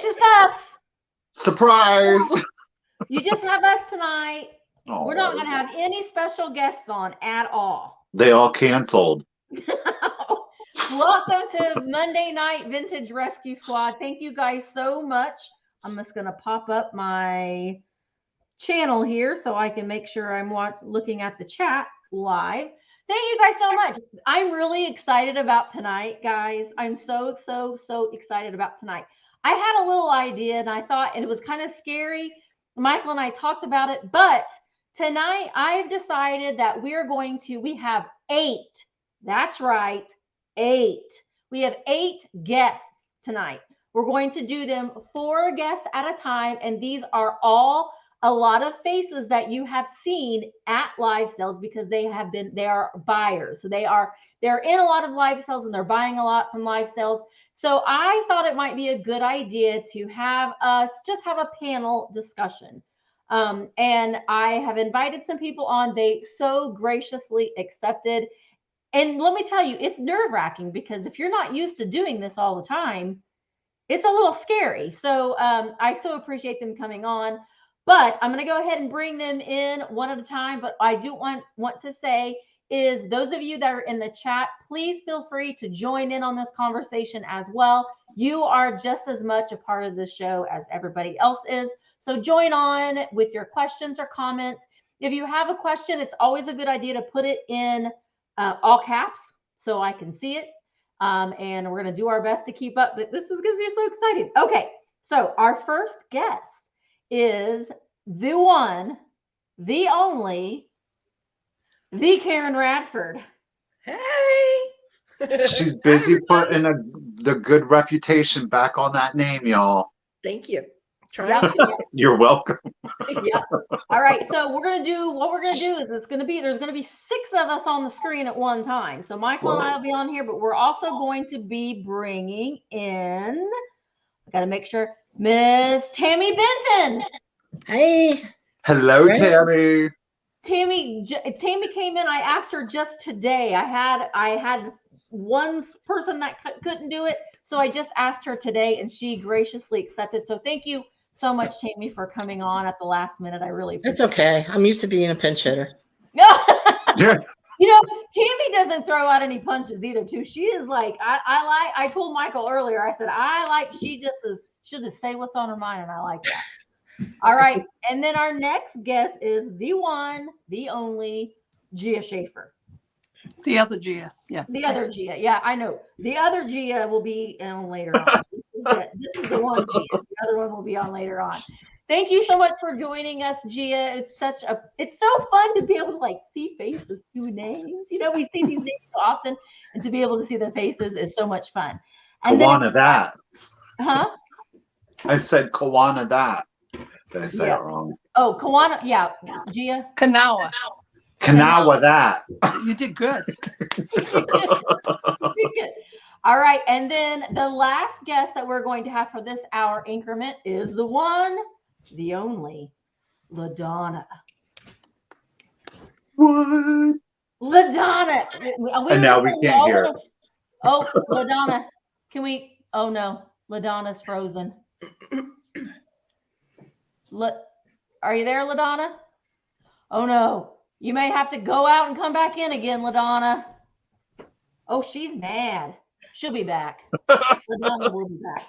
just us. Surprise! You just have us tonight. Oh. We're not going to have any special guests on at all. They all canceled. Welcome to Monday Night Vintage Rescue Squad. Thank you guys so much. I'm just going to pop up my channel here so I can make sure I'm looking at the chat live. Thank you guys so much. I'm really excited about tonight, guys. I'm so excited about tonight. I had a little idea and I thought, and it was kind of scary. Michael and I talked about it, but tonight I've decided that we have 8. That's right, 8. We have 8 guests tonight. We're going to do them 4 guests at a time, and these are all a lot of faces that you have seen at live sales because they are buyers. So they're in a lot of live sales and they're buying a lot from live sales. So I thought it might be a good idea to have us just have a panel discussion. And I have invited some people on. They so graciously accepted. And let me tell you, it's nerve-wracking because if you're not used to doing this all the time, it's a little scary. So I so appreciate them coming on. But I'm going to go ahead and bring them in one at a time. But I do want to say is those of you that are in the chat, please feel free to join in on this conversation as well. You are just as much a part of the show as everybody else is. So join on with your questions or comments. If you have a question, it's always a good idea to put it in all caps so I can see it. And we're going to do our best to keep up. But this is going to be so exciting. Okay, so our first guest is the one, the only, the Karen Radford. Hey. She's busy putting the good reputation back on that name, y'all. Thank you. You're welcome. Yeah. All right. So what we're gonna do is there's gonna be 6 of us on the screen at one time. So Michael and I will be on here, but we're also going to be bringing in. I gotta make sure Miss Tammy Benton. Hey. Hello, Tammy. Tammy came in. I asked her just today. I had one person that couldn't do it, so I just asked her today, and she graciously accepted. So thank you so much, Tammy, for coming on at the last minute. I really appreciate It's okay. I'm used to being a pinch hitter. Yeah. You know, Tammy doesn't throw out any punches either, too. She is like, I told Michael earlier, I said, she'll just say what's on her mind, and I like that. All right. And then our next guest is the one, the only Gia Schaeffer. The other Gia. Yeah. The other Gia. Yeah, I know. The other Gia will be on later on. This is the one Gia. The other one will be on later on. Thank you so much for joining us, Gia. It's so fun to be able to like see faces, 2 names. You know, we see these names so often, and to be able to see the faces is so much fun. And Kawana that. Huh? I said Kawana that. Did I say it wrong? Oh, Kawana, yeah. Gia? Kanawa. Kanawa that. You did good. All right. And then the last guest that we're going to have for this hour increment is the one, the only, LaDonna. What? LaDonna. And now we can't hear it. Oh, LaDonna. Can we? Oh, no. LaDonna's frozen. Are you there, LaDonna? Oh, no. You may have to go out and come back in again, LaDonna. Oh, she's mad. She'll be back. LaDonna will be back.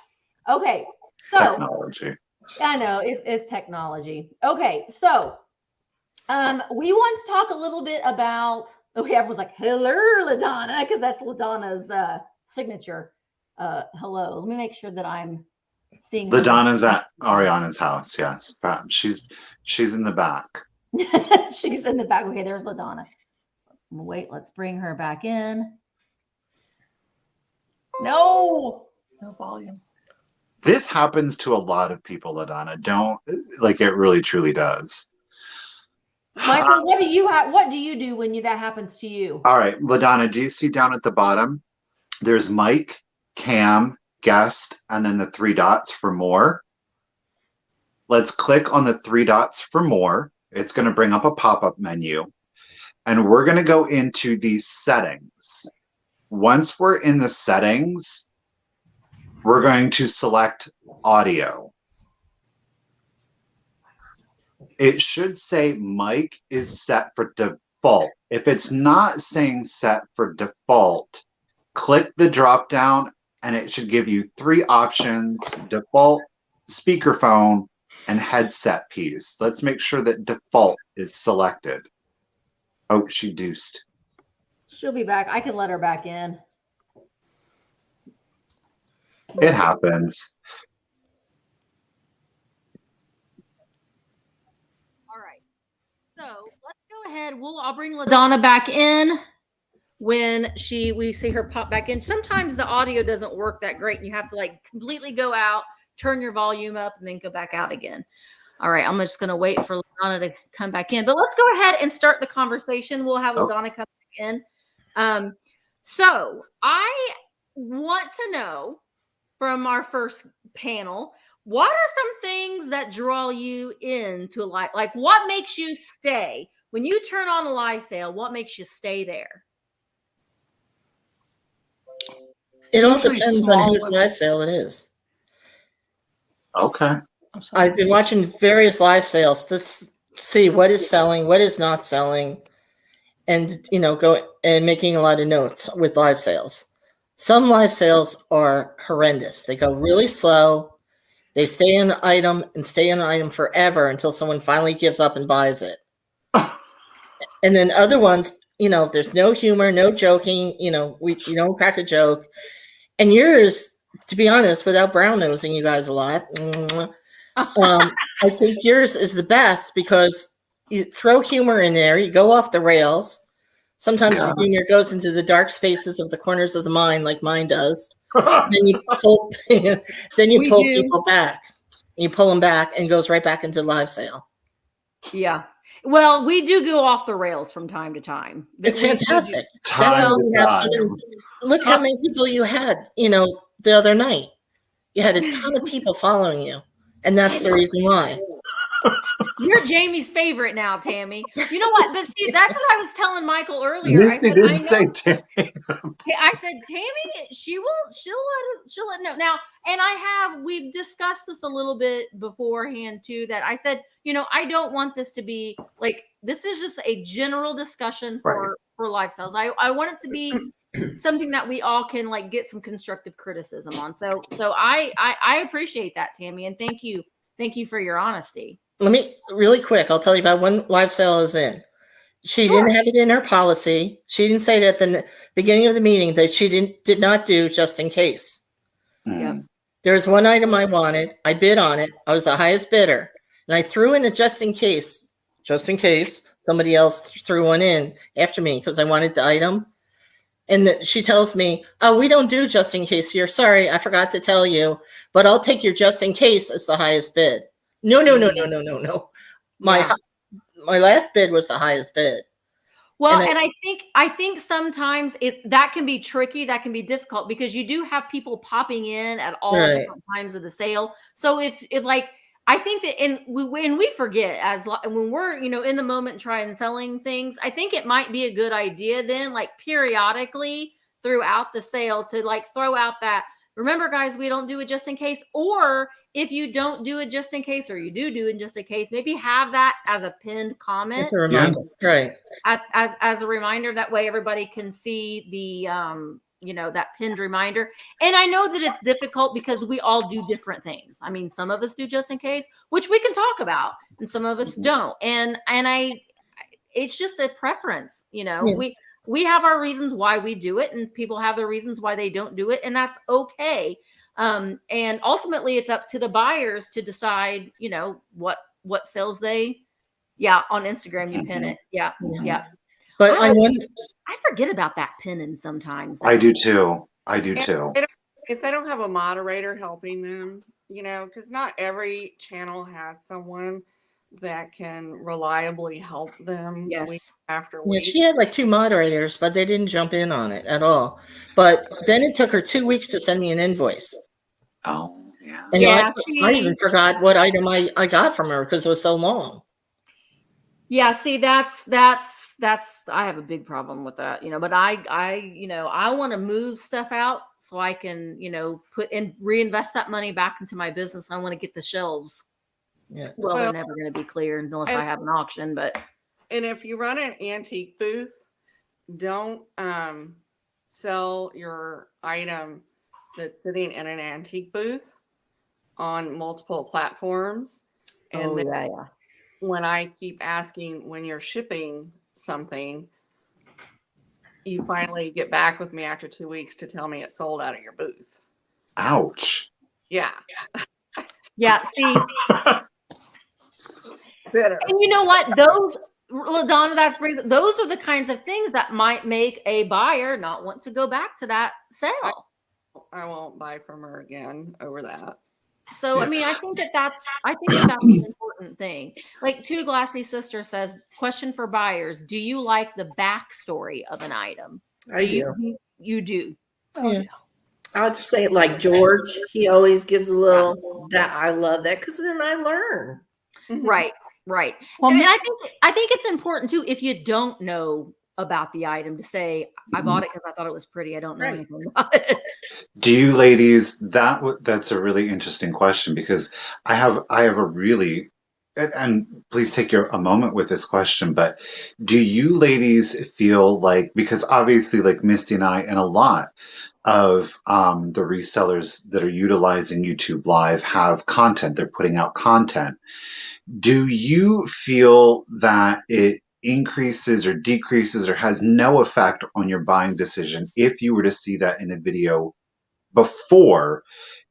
Okay. So technology. I know it's technology. Okay. So we want to talk a little bit about, everyone's like, hello, LaDonna, because that's LaDonna's signature. Hello. Let me make sure that I'm seeing LaDonna's at Ariana's house. Yes. She's in the back. She's in the back. Okay, there's LaDonna. Wait, let's bring her back in. No volume. This happens to a lot of people, LaDonna. Don't like it really truly does. Michael, what do you do when that happens to you? All right, LaDonna, do you see down at the bottom? There's Mike, Cam, guest, and then the 3 dots for more. Let's click on the 3 dots for more. It's going to bring up a pop-up menu, and we're going to go into these settings. Once we're in the settings, we're going to select audio. It should say mic is set for default. If it's not saying set for default, click the drop down and it should give you 3 options: default, speakerphone, and headset piece. Let's make sure that default is selected. Oh, she deuced. She'll be back. I can let her back in. It happens. All right. So let's go ahead. I'll bring LaDonna back in when we see her pop back in. Sometimes the audio doesn't work that great and you have to like completely go out, turn your volume up, and then go back out again. All right, I'm just going to wait for LaDonna to come back in. But let's go ahead and start the conversation. We'll have LaDonna come back in. So I want to know from our first panel, what are some things that draw you into like what makes you stay? When you turn on a live sale, what makes you stay there? It all Usually depends small on whose women. live sale it is. Okay. I'm sorry. I've been watching various live sales to see what is selling, what is not selling, and go and making a lot of notes with live sales. Some live sales are horrendous. They go really slow. They stay in the item and stay in the item forever until someone finally gives up and buys it. And then other ones, there's no humor, no joking. You don't crack a joke. And yours, to be honest, without brown nosing you guys a lot, I think yours is the best because you throw humor in there. You go off the rails. Sometimes your humor goes into the dark spaces of the corners of the mind, like mine does. Then you pull, people back. You pull them back, and it goes right back into live sale. Yeah. Well, we do go off the rails from time to time. It's fantastic. Look how many people you had, the other night. You had a ton of people following you, and that's the reason why. You're Jamie's favorite now, Tammy. You know what? But see, that's what I was telling Michael earlier. Misty did say Tammy. I said, Tammy, she'll let know. Now, and we've discussed this a little bit beforehand too, that I said, I don't want this to be like, this is just a general discussion for live sales. I want it to be something that we all can like get some constructive criticism on. So I appreciate that, Tammy. And thank you for your honesty. Let me really quick. I'll tell you about one live sale I was in. She didn't have it in her policy. She didn't say it at the beginning of the meeting that she did not do just in case. Yeah. There was one item I wanted. I bid on it. I was the highest bidder. And I threw in a just in case somebody else threw one in after me because I wanted the item. And she tells me, "Oh, we don't do just in case here. Sorry, I forgot to tell you, but I'll take your just in case as the highest bid." No. My last bid was the highest bid. Well, and I think sometimes that can be tricky. That can be difficult because you do have people popping in at all different times of the sale. So if like, I think that, and we forget when we're, in the moment trying selling things, I think it might be a good idea then, like periodically throughout the sale to like throw out that, remember guys, we don't do it just in case. Or if you don't do it just in case, or you do it just in case, maybe have that as a pinned comment. As a reminder, right? As a reminder, that way everybody can see the, that pinned reminder. And I know that it's difficult because we all do different things. I mean, some of us do just in case, which we can talk about, and some of us don't. And it's just a preference, we have our reasons why we do it, and people have their reasons why they don't do it, and that's okay. And ultimately it's up to the buyers to decide, what sales they, on Instagram, you pin it. Yeah. But I forget about that pinning sometimes. I do too. If they don't have a moderator helping them, because not every channel has someone that can reliably help them week after week. Yeah, she had like 2 moderators, but they didn't jump in on it at all. But then it took her 2 weeks to send me an invoice. Oh, yeah. And I even forgot what item I got from her because it was so long. Yeah, see, that's I have a big problem with that, but I want to move stuff out so I can, put and reinvest that money back into my business. I want to get the shelves. Yeah. Well, Well, they're never going to be clear unless and- I have an auction, but And if you run an antique booth, don't sell your item that's sitting in an antique booth on multiple platforms. And then yeah. when I keep asking when you're shipping something, you finally get back with me after 2 weeks to tell me it's sold out of your booth. Ouch. Yeah. Yeah, see, Bitter. and you know what? Those, Donna, those are the kinds of things that might make a buyer not want to go back to that sale. I won't buy from her again over that. So, I mean, I think that's an important thing. Like Two Glassy Sister says, question for buyers: do you like the backstory of an item? I do. You do. Oh, Yeah. yeah. I'd say like George, he always gives a little that I love that because then I learn. Right. Well, And I think it's important too, if you don't know about the item, to say, I bought it because I thought it was pretty. I don't know Right. anything about it. Do you ladies, that's a really interesting question, because I have a really, and please take a moment with this question, but do you ladies feel like, because obviously like Misty and I and a lot of the resellers that are utilizing YouTube Live have content, they're putting out content. Do you feel that it increases or decreases or has no effect on your buying decision if you were to see that in a video before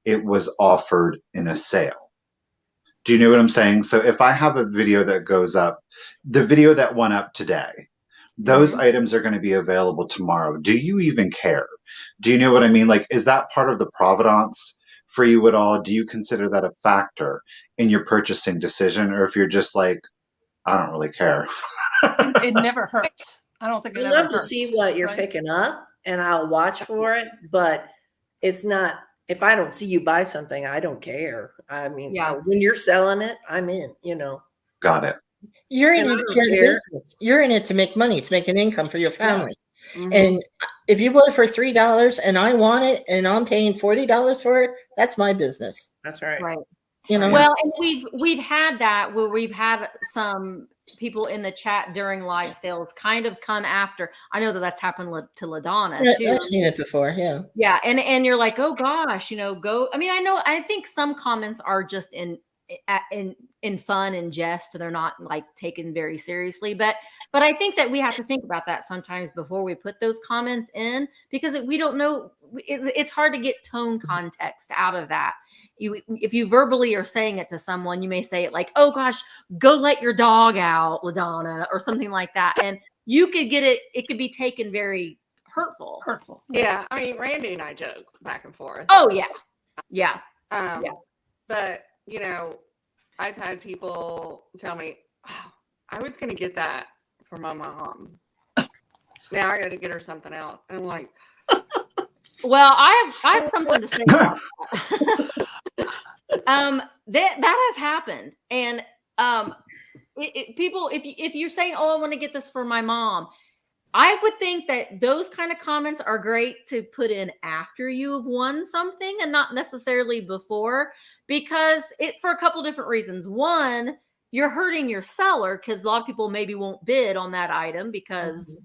it was offered in a sale? Do you know what I'm saying? So if I have a video that goes up, the video that went up today, those items are going to be available tomorrow. Do you even care? Do you know what I mean? Like, is that part of the provenance for you at all? Do you consider that a factor in your purchasing decision? Or if you're just like, I don't really care. it never hurts. I don't think it I ever love to hurts, see what you're right? picking up and I'll watch for it, but it's not, if I don't see you buy something, I don't care. I mean, Yeah. when you're selling it, I'm in, Got it. You're in And I it don't to get a care. business. You're in it to make money, to make an income for your family. Mhm. And if you bought it for $3 and I want it and I'm paying $40 for it, that's my business. That's right. Right. You know, Well, and we've had that where we've had some people in the chat during live sales kind of come after. I know that's happened to LaDonna yeah, too. I've seen it before. Yeah. Yeah, and you're like, oh gosh, go. I mean, I think some comments are just in fun and jest. They're not like taken very seriously, but I think that we have to think about that sometimes before we put those comments in, because we don't know. It's hard to get tone context out of that. If you verbally are saying it to someone, you may say it like, oh gosh, go let your dog out, LaDonna, or something like that, and you could get it could be taken very hurtful. Yeah. I mean, Randy and I joke back and forth. Oh yeah. Yeah. Yeah. But, I've had people tell me, oh, I was going to get that for my mom. Now I got to get her something else. And I'm like, Well, I have something to say about that. That has happened. And people, if you're saying, oh, I want to get this for my mom, I would think that those kind of comments are great to put in after you have won something and not necessarily before, because for a couple different reasons. One, you're hurting your seller because a lot of people maybe won't bid on that item because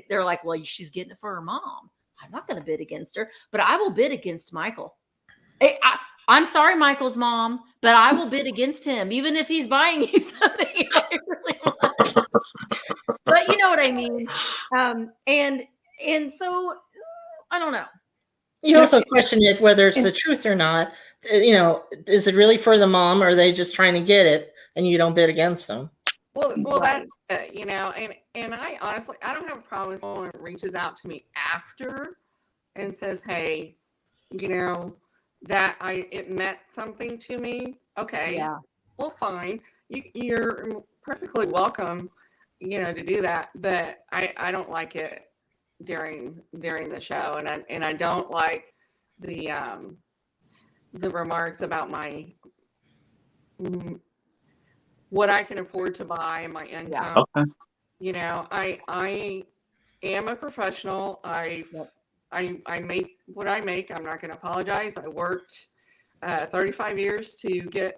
they're like, well, she's getting it for her mom. I'm not going to bid against her, but I will bid against Michael. I'm sorry, Michael's mom, but I will bid against him, even if he's buying you something I really want. But you know what I mean? And so I don't know. You also question it whether it's the truth or not. Is it really for the mom, or are they just trying to get it and you don't bid against them? well, that's it, and I honestly, I don't have a problem if someone reaches out to me after and says, hey, that it meant something to me. Okay. Yeah. Well, fine. You're perfectly welcome, to do that. But I don't like it during the show, and I don't like the remarks about my what I can afford to buy and my income. Okay. I am a professional. I make what I make. I'm not going to apologize. I worked 35 years to get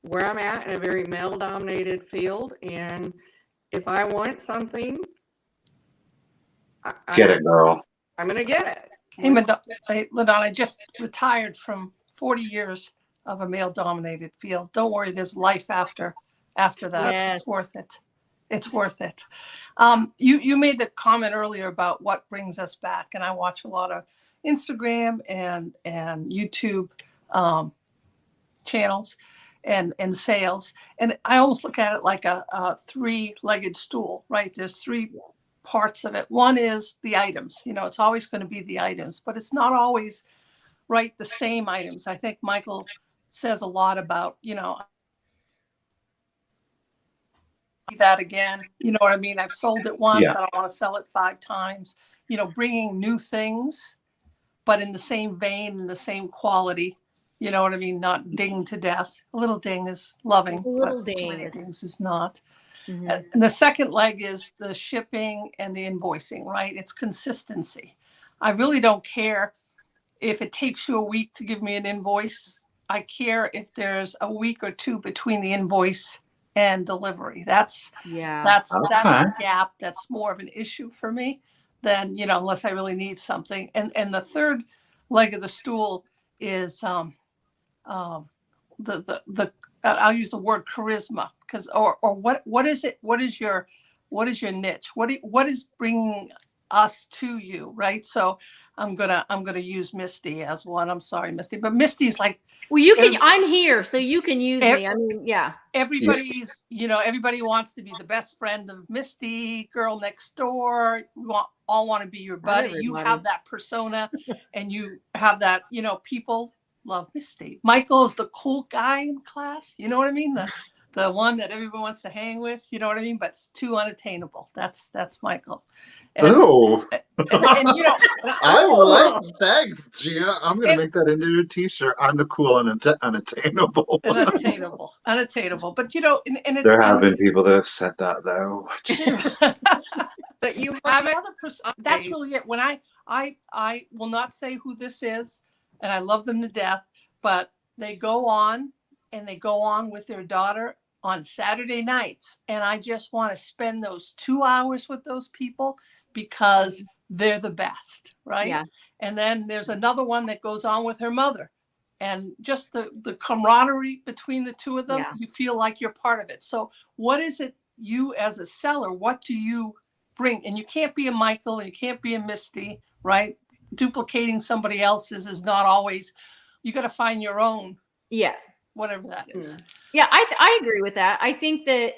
where I'm at in a very male-dominated field, and if I want something, Get it, girl. I'm going to get it. Hey, LaDonna, I just retired from 40 years of a male-dominated field. Don't worry, there's life after that. Yes. It's worth it. It's worth it. You made the comment earlier about what brings us back, and I watch a lot of Instagram and YouTube channels and sales, and I almost look at it like a three-legged stool, right? There's three parts of it. One is the items. It's always going to be the items, but it's not always the same items. I think Michael says a lot about, that again, you know what I mean? I've sold it once. Yeah. I don't want to sell it 5 times, bringing new things, but in the same vein, in the same quality, you know what I mean? Not ding to death. A little ding is loving, A little but too ding many is- dings is not. Mhm. And the second leg is the shipping and the invoicing, right? It's consistency. I really don't care if it takes you a week to give me an invoice. I care if there's a week or 2 between the invoice and delivery. That's Yeah. a Okay. gap that's more of an issue for me than, unless I really need something. And the third leg of the stool is the I'll use the word charisma, because or what is it? What is your niche? What is bringing us to you, right? So I'm gonna use Misty as one. I'm sorry, Misty, but Misty's like Well, you can. I'm here, so you can use Ev- me. I mean, yeah. everybody's, everybody wants to be the best friend of Misty, girl next door. We all want to be your buddy. You everybody. have that persona, and you have that. People love Misty. Michael is the cool guy in class. You know what I mean? The one that everyone wants to hang with. You know what I mean? But it's too unattainable. That's Michael. And, Ooh. and I like, thanks, Gia. I'm going to make that into a t-shirt. I'm the cool and unattainable. unattainable. But and it's There have been people that have said that, though. But you But have the it. other person, that's really it. When I will not say who this is, and I love them to death, but they go on with their daughter on Saturday nights, and I just want to spend those 2 hours with those people because they're the best, right? Yeah. And then there's another one that goes on with her mother, and just the camaraderie between the two of them, Yeah. you feel like you're part of it. So what is it, you as a seller, what do you bring? And you can't be a Michael and you can't be a Misty, right? Duplicating somebody else's is not always, you got to find your own, Yeah. whatever that is. Yeah, I agree with that. I think that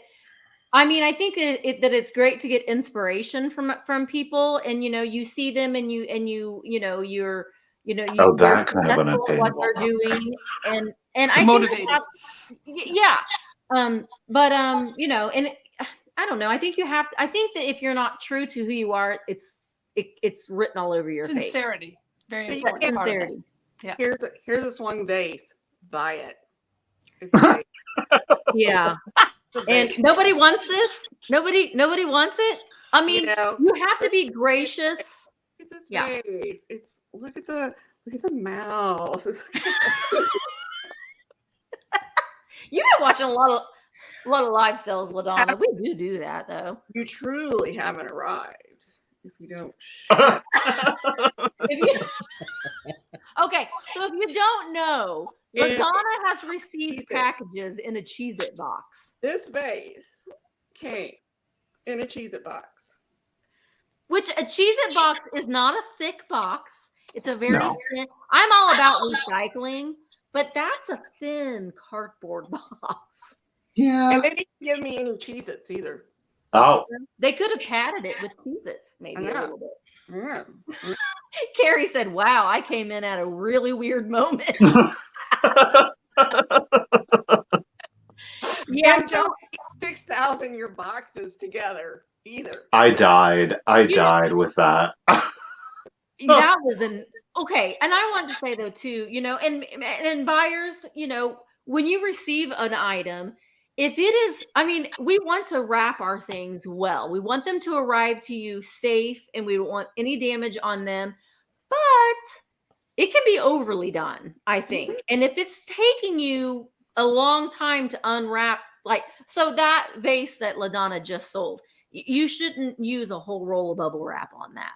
that it's great to get inspiration from people, and you see them, and you're Oh, you're that kind of successful at what unattainable. they're doing, and I think Motivated. yeah, and I don't know. I think I think that if you're not true to who you are, it's written all over your face. Sincerity. Very That important part of it. Sincerity. Yeah. Here's a swung vase. Buy it. It's a vase. Yeah. It's a And vase. nobody wants this. Nobody wants it. I mean, know, you have to be gracious. look at this Yeah. vase. It's look at the mouth. You've been watching a lot of live sales, LaDonna. We do that though. You truly haven't arrived if you don't. Okay, so if you don't know, Yeah. LaDonna has received Cheez-It. packages in a Cheez-It box, This vase came in a Cheez-It box. which a Cheez-It box is not a thick box. It's a very No. thin. I'm all about recycling, but that's a thin cardboard box. Yeah. And they didn't give me any Cheez-Its either. Oh, They could have padded it with Cheez-Its, maybe a I know. little bit. Yeah. Carrie said, "Wow, I came in at a really weird moment." Yeah, And don't keep 6,000 your boxes together either. I died with that. that was okay. And I wanted to say though too, and buyers, when you receive an item, if it is, we want to wrap our things well. We want them to arrive to you safe, and we don't want any damage on them. but it can be overly done, I think. And if it's taking you a long time to unwrap, like, so that vase that LaDonna just sold, you shouldn't use a whole roll of bubble wrap on that.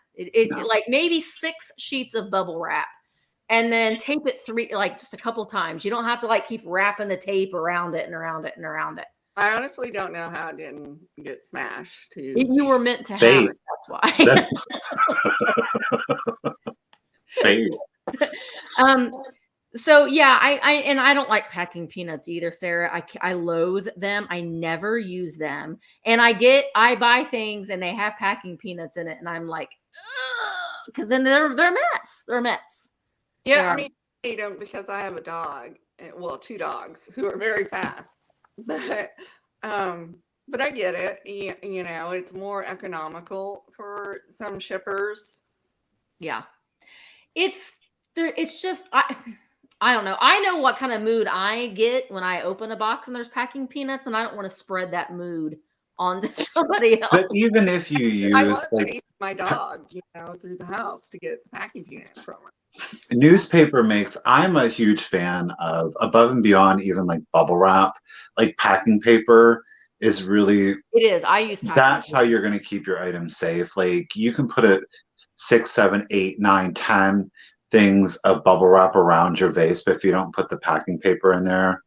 No. Like maybe 6 sheets of bubble wrap, and then tape it just a couple times. You don't have to like keep wrapping the tape around it and around it and around it. I honestly don't know how it didn't get smashed. You were meant to have Fate. it. That's why. Fate. So yeah, I don't like packing peanuts either, Sarah. I loathe them. I never use them. And I buy things and they have packing peanuts in it, and I'm like, because then they're a mess. They're a mess. Yeah, I mean, I hate them because I have a dog, well, 2 dogs who are very fast. But I get it. You know, it's more economical for some shippers. Yeah. It's just I don't know. I know what kind of mood I get when I open a box and there's packing peanuts, and I don't want to spread that mood onto somebody else. But even if you use I love chasing my dog, you know, through the house to get the packing peanut from her. newspaper makes, I'm a huge fan of above and beyond even like bubble wrap, like packing paper is really, It is. I use packing that's paper. how you're going to keep your items safe. Like you can put it 6, 7, 8, 9, 10 things of bubble wrap around your vase, but if you don't put the packing paper in there,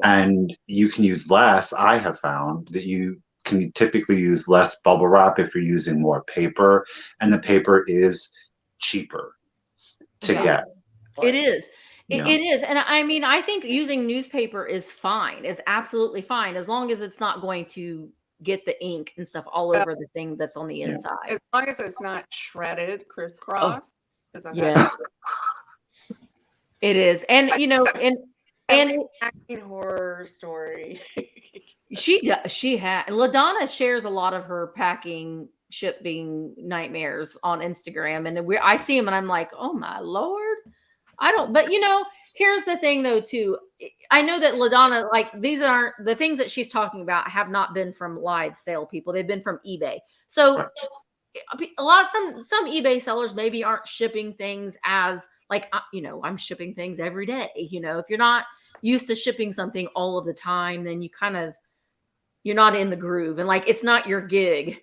and you can use less, I have found that you can typically use less bubble wrap if you're using more paper, and the paper is cheaper to get. It is. Yeah. It is. And I mean, I think using newspaper is fine, is absolutely fine, as long as it's not going to get the ink and stuff all over the thing that's on the inside. As long as it's not shredded crisscross. Yeah. It is. And you know, and packing horror story. she had LaDonna shares a lot of her packing shipping nightmares on Instagram, and I see them and I'm like, oh my Lord. But you know, here's the thing though too. I know that LaDonna, like, these aren't the things that she's talking about, have not been from live sale people. They've been from eBay. So some eBay sellers maybe aren't shipping things as like, you know, I'm shipping things every day. You know, if you're not used to shipping something all of the time, then you're not in the groove, and like, it's not your gig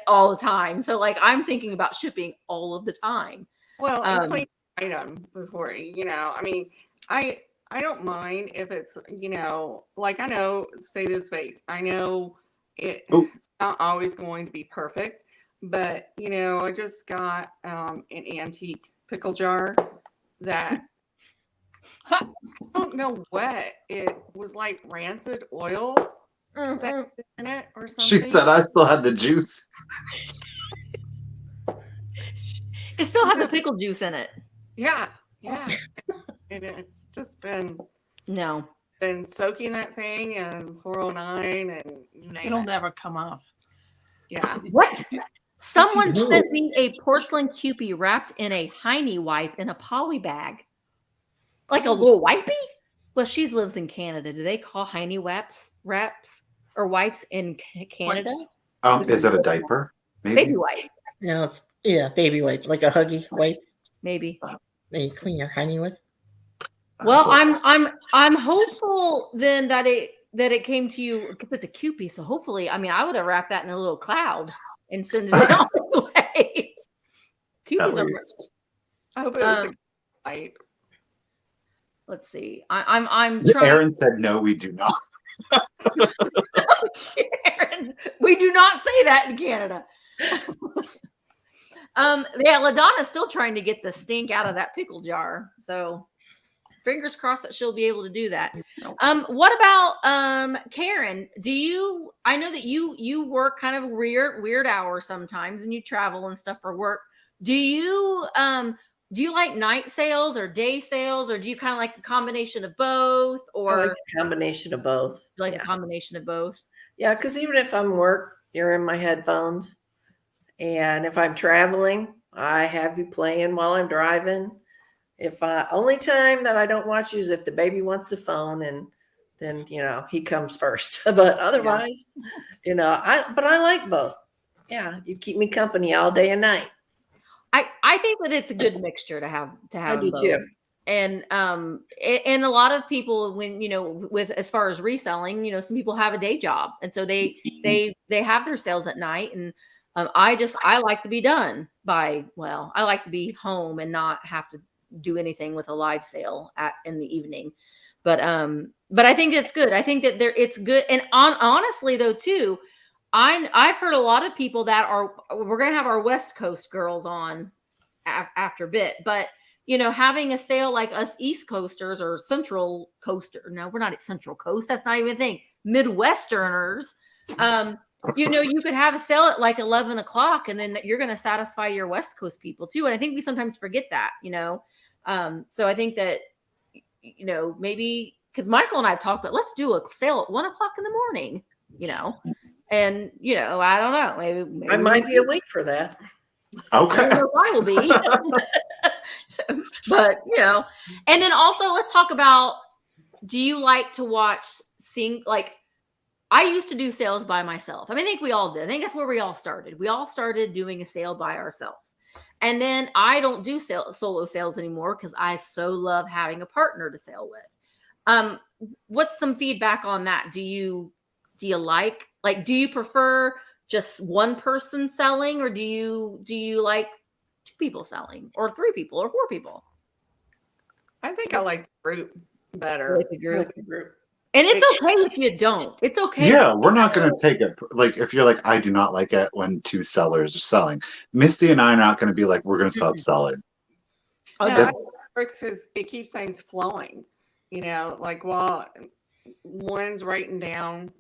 all the time. So like, I'm thinking about shipping all of the time. Well, and clean item before, you know, I mean, I don't mind if it's, you know, like, I know, say this vase, I know it's not always going to be perfect, but you know, I just got an antique pickle jar that I don't know what it was, like rancid oil that in it or something. She said I still had the juice. It still had the pickle juice in it. Yeah. And it's just been soaking that thing and 409 and you name It'll it. never come off. Yeah. What? Someone sent me a porcelain Kewpie wrapped in a Heine wipe in a poly bag. Like a little wipey? Well, she lives in Canada. Do they call Heine wraps or wipes in Canada? Wipes. Is it a diaper? Maybe. Baby wipe. No, it's baby wipe, like a huggy wipe Maybe. that you clean your hiney with. Well, I'm hopeful then that it came to you because it's a Kewpie. So hopefully, I mean, I would have wrapped that in a little cloud and send it all the way. Kewpies are. I hope it was a wipe. Let's see. I'm trying. Aaron said no, we do not. Aaron, we do not say that in Canada. LaDonna's still trying to get the stink out of that pickle jar. So fingers crossed that she'll be able to do that. What about Karen? I know that you work kind of weird hours sometimes and you travel and stuff for work. Do you like night sales or day sales, or do you kind of like a combination of both? Or I like a combination of both. You like a combination of both? Yeah, because even if I'm work, you're in my headphones. And if I'm traveling, I have you playing while I'm driving. Only time that I don't watch you is if the baby wants the phone, and then, you know, he comes first. But otherwise, you know, I like both. Yeah, you keep me company all day and night. I think that it's a good mixture to have I do them both. too. And and a lot of people, when with as far as reselling, some people have a day job, and so they have their sales at night. And I like to be done by, well, I like to be home and not have to do anything with a live sale in the evening. But I think it's good. I think that it's good. And honestly though too, I've heard a lot of people that we're gonna have our West Coast girls on after a bit, but having a sale like us East Coasters or Central Coaster. No, we're not at Central Coast. That's not even a thing. Midwesterners. You could have a sale at like 11 o'clock, and then you're going to satisfy your West Coast people too. And I think we sometimes forget that, so I think that, maybe because Michael and I have talked about, let's do a sale at 1 o'clock in the morning, and, I don't know, maybe I might be awake for that. Okay. I don't know if I will be. But, and then also let's talk about, do you like to watch I used to do sales by myself. I think we all did. I think that's where we all started. We all started doing a sale by ourselves. And then I don't do solo sales anymore because I so love having a partner to sell with. What's some feedback on that? Do you do you prefer just one person selling, or do you like 2 people selling, or 3 people, or 4 people? I think I like the group better. Like the group. And it's okay if you don't. It's okay. Yeah, we're not going to take it. Like, if you're like, I do not like it when 2 sellers are selling. Misty and I are not going to be like, we're going to stop selling. No, it keeps things flowing. Like while one's writing down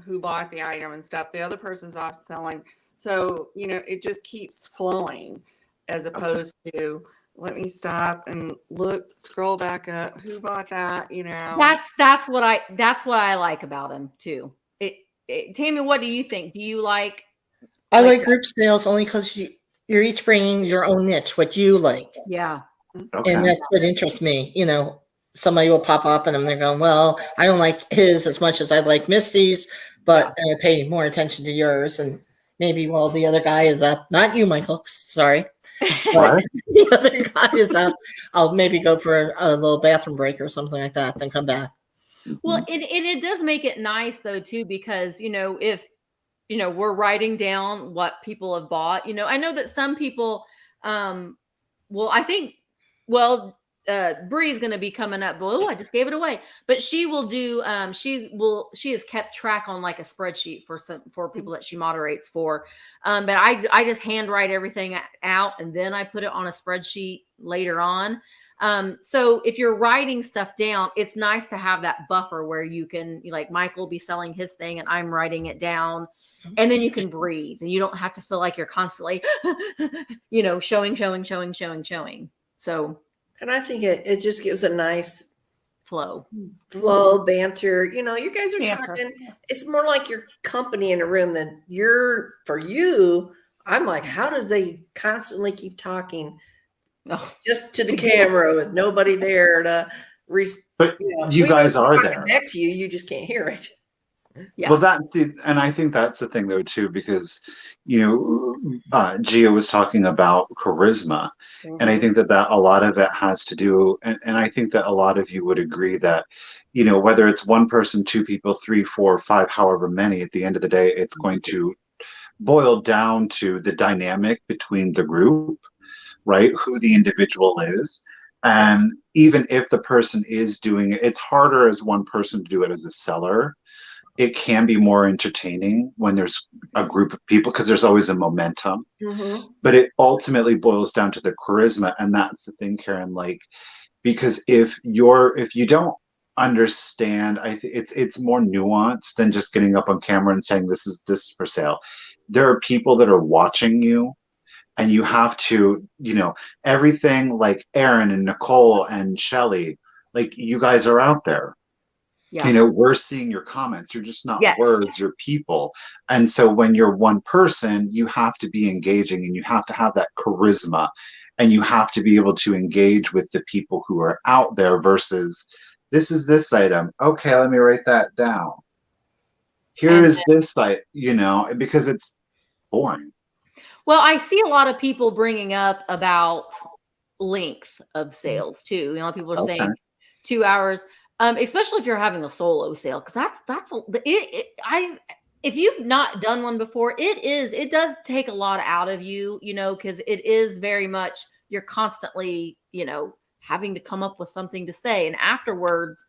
who bought the item and stuff, the other person's off selling. So, it just keeps flowing as opposed to, let me stop and scroll back up. Who bought that? That's what I like about him too. Tammy, what do you think? Do you like? I like group sales only because you're each bringing your own niche, what you like. Yeah. Okay. And that's what interests me. Somebody will pop up and they're going, well, I don't like his as much as I like Misty's, but I pay more attention to yours. And maybe while the other guy is up, not you, Michael, sorry. But the other guy is up, I'll maybe go for a little bathroom break or something like that, then come back. Well, it does make it nice though too, because if we're writing down what people have bought. I know that some people, Bree's going to be coming up. Oh, I just gave it away. But she will do. She has kept track on like a spreadsheet for people that she moderates for. But I just handwrite everything out, and then I put it on a spreadsheet later on. So if you're writing stuff down, it's nice to have that buffer where you can, like, Michael will be selling his thing and I'm writing it down, and then you can breathe and you don't have to feel like you're constantly, showing. So. And I think it just gives a nice flow, banter. You guys are talking. It's more like your company in a room than for you. I'm like, how do they constantly keep talking just to the camera with nobody there to But you guys are there. Back to you. You just can't hear it. Yeah. Well, and I think that's the thing though too, because Gia was talking about charisma, and I think that a lot of it has to do, and I think that a lot of you would agree that, whether it's 1 person, 2 people, 3, 4, 5, however many, at the end of the day, it's going to boil down to the dynamic between the group, right? Who the individual is. And even if the person is doing it, it's harder as 1 person to do it as a seller. It can be more entertaining when there's a group of people because there's always a momentum. But it ultimately boils down to the charisma, and that's the thing, Karen. Like, because if you don't understand, I think it's more nuanced than just getting up on camera and saying this is for sale. There are people that are watching you, and you have to, everything like Aaron and Nicole and Shelly, like, you guys are out there. Yeah. We're seeing your comments. You're just not words, you're people. And so when you're 1 person, you have to be engaging, and you have to have that charisma, and you have to be able to engage with the people who are out there versus, this is this item. Okay, let me write that down. Here is this site, because it's boring. Well, I see a lot of people bringing up about length of sales too. You know, people are Okay. saying 2 hours, especially if you're having a solo sale, because if you've not done one before, it does take a lot out of you, you know, because it is very much you're constantly, you know, having to come up with something to say, and afterwards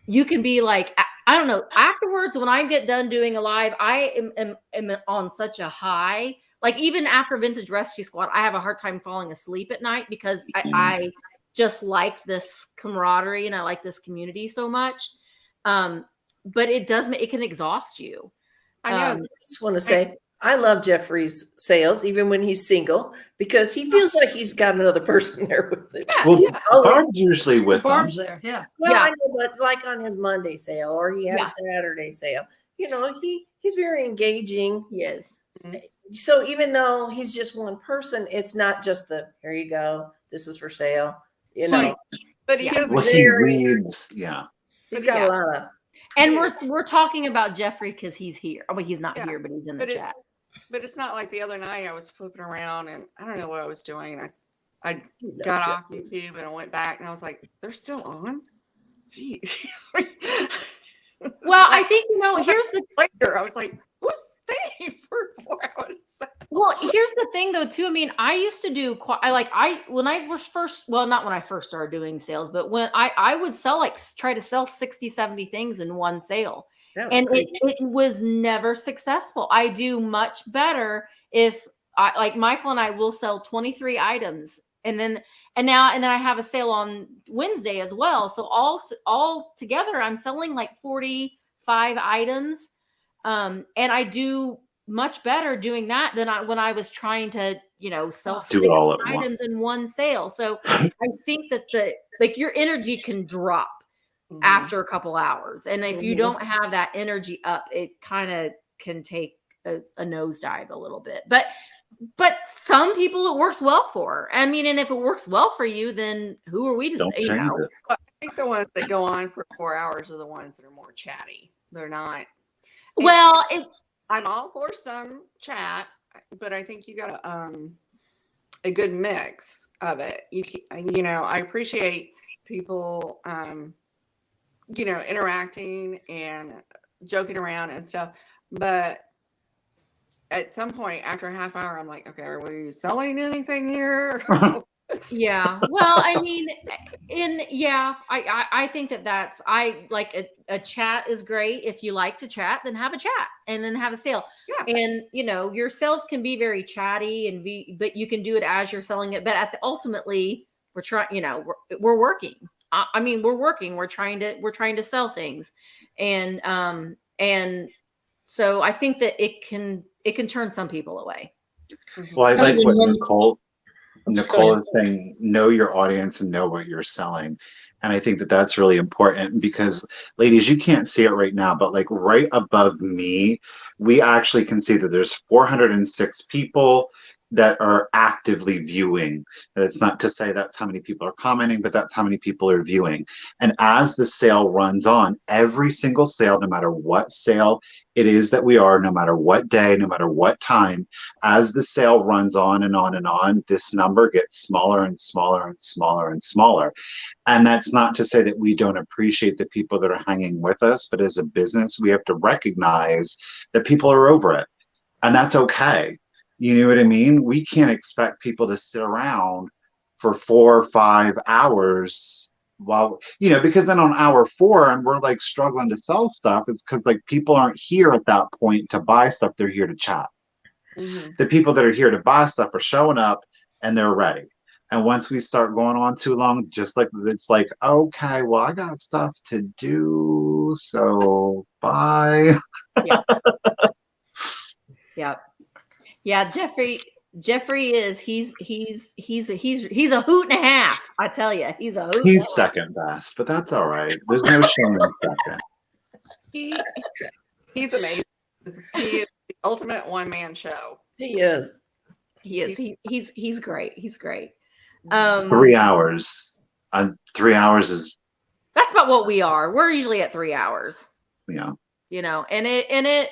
you can be like, I don't know, afterwards when I get done doing a live, I am on such a high. Like even after Vintage Rescue Squad, I have a hard time falling asleep at night because I just like this camaraderie and I like this community so much. But it can exhaust you. I know. I just want to say, I love Jeffrey's sales, even when he's single, because he feels like he's got another person there with him. Well, He's always, Barb's usually with them. Barb's there. Yeah. well, Yeah. I know, but like on his Monday sale, or he had Yeah. a Saturday sale, you know, he's very engaging. Yes. So even though he's just one person, it's not just here you go, this is for sale, you know. But he Yeah. doesn't. Well, he reads, yeah. He's got a lot of. And we're talking about Jeffrey because he's here. Oh, well, he's not Yeah. here, but he's in the But chat. But it's not like the other night I was flipping around and I don't know what I was doing. I got off YouTube and I went back and I was like, they're still on? Gee. Well, I think, you know, here's the later. I was like, who's staying for 4 hours? Well, here's the thing though, too. I mean, I used to do when I was first, well, not when I first started doing sales, but when I would try to sell 60, 70 things in one sale. And it was never successful. I do much better if like Michael and I will sell 23 items and then I have a sale on Wednesday as well. So all together I'm selling like 45 items. And I do much better doing that than when I was trying to, you know, sell 60 items in one sale. So I think that your energy can drop after a couple hours. And if you don't have that energy up, it kind of can take a nosedive a little bit. But some people it works well for. I mean, and if it works well for you, then who are we to Don't say change no? it. I think the ones that go on for 4 hours are the ones that are more chatty. They're not. Well, I'm all for some chat, but I think you got a good mix of it. You know, I appreciate people, you know, interacting and joking around and stuff, but at some point after a half hour, I'm like, okay, are you selling anything here? yeah. Well, I mean, I think that's I like a chat is great. If you like to chat, then have a chat and then have a sale. Yeah. And you know, your sales can be very chatty but you can do it as you're selling it. But ultimately, we're trying. You know, we're working. I mean, we're working. We're trying to sell things, and so I think that it can turn some people away. Well, I like what Go Nicole ahead. is saying, know your audience and know what you're selling. And I think that that's really important because, ladies, you can't see it right now, but like right above me, we actually can see that there's 406 people that are actively viewing. It's not to say that's how many people are commenting, but that's how many people are viewing. And as the sale runs on, every single sale, no matter what sale it is that we are, no matter what day, no matter what time, as the sale runs on and on and on, this number gets smaller and smaller and smaller and smaller. And that's not to say that we don't appreciate the people that are hanging with us, but as a business, we have to recognize that people are over it. And that's okay. You know what I mean? We can't expect people to sit around for 4 or 5 hours while, you know, because then on hour 4 and we're like struggling to sell stuff, it's because like people aren't here at that point to buy stuff. They're here to chat. The people that are here to buy stuff are showing up and they're ready. And once we start going on too long, just like it's like, okay, well, I got stuff to do, so bye. Yeah, Jeffrey is he's a hoot and a half. I tell you, he's a hoot. He's second best, but that's all right. There's no shame in second. He's amazing. He is the ultimate one-man show. He is. He is. He's great. He's great. 3 hours. 3 hours is, That's about what we are. We're usually at 3 hours. you know. You know, and it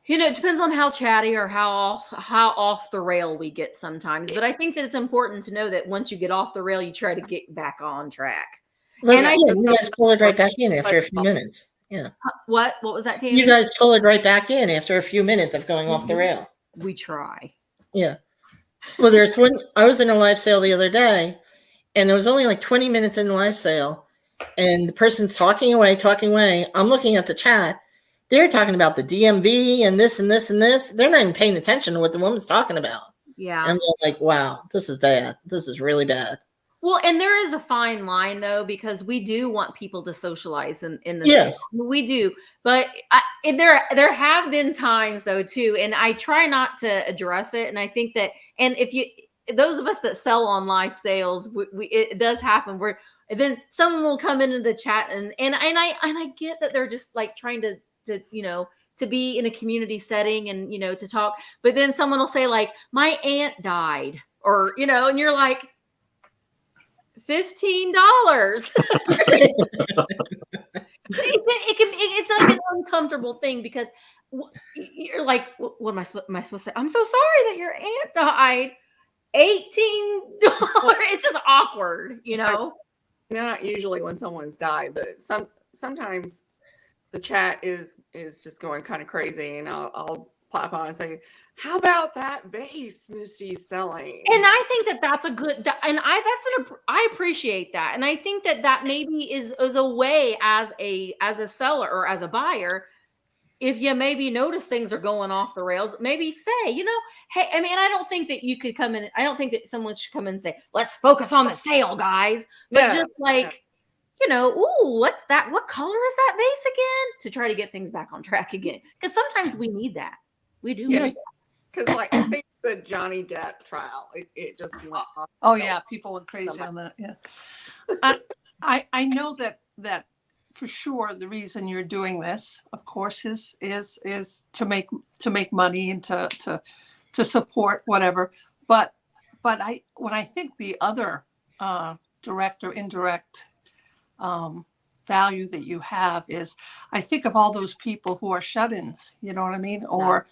It depends on how chatty or how off the rail we get sometimes. But I think that it's important to know that once you get off the rail, you try to get back on track. Let's, I- yeah, you guys pull it right back in after a few minutes. Yeah. What was that, Tammy? You guys pull it right back in after a few minutes of going off the rail. We try. Yeah. Well, there's one, I was in a live sale the other day, and it was only like 20 minutes in the live sale, and the person's talking away. I'm looking at the chat. They're talking about the DMV and this and this and this. They're not even paying attention to what the woman's talking about. Yeah. And I'm like, wow, this is bad. This is really bad. Well, and there is a fine line though, because we do want people to socialize in the Yes. sale. We do. But there have been times though too, and I try not to address it. And I think that, and those of us that sell on live sales, it does happen where then someone will come into the chat and I get that they're just like trying to to be in a community setting and to talk, but then someone will say like, my aunt died, or and you're like, $15. It's like an uncomfortable thing because you're like, what am I supposed to say? I'm so sorry that your aunt died. $18. It's just awkward, Not usually when someone's died, but sometimes the chat is just going kind of crazy, and I'll pop on and say, how about that vase Misty's selling? And I think that that's a good, and I appreciate that. And I think that maybe is a way as a seller or as a buyer, if you maybe notice things are going off the rails, maybe say, hey, I mean, I don't think that you could come in. I don't think that someone should come in and say, let's focus on the sale, guys. But just like, ooh, what's that? What color is that vase again? To try to get things back on track again. Because sometimes we need that. We do. Yeah. Need that. Because like I think the Johnny Depp trial, it just went off. Oh yeah, people went crazy on that. Yeah, I know that for sure. The reason you're doing this, of course, is to make money and to support whatever. But when I think the other direct or indirect value that you have is, I think of all those people who are shut-ins. You know what I mean? Or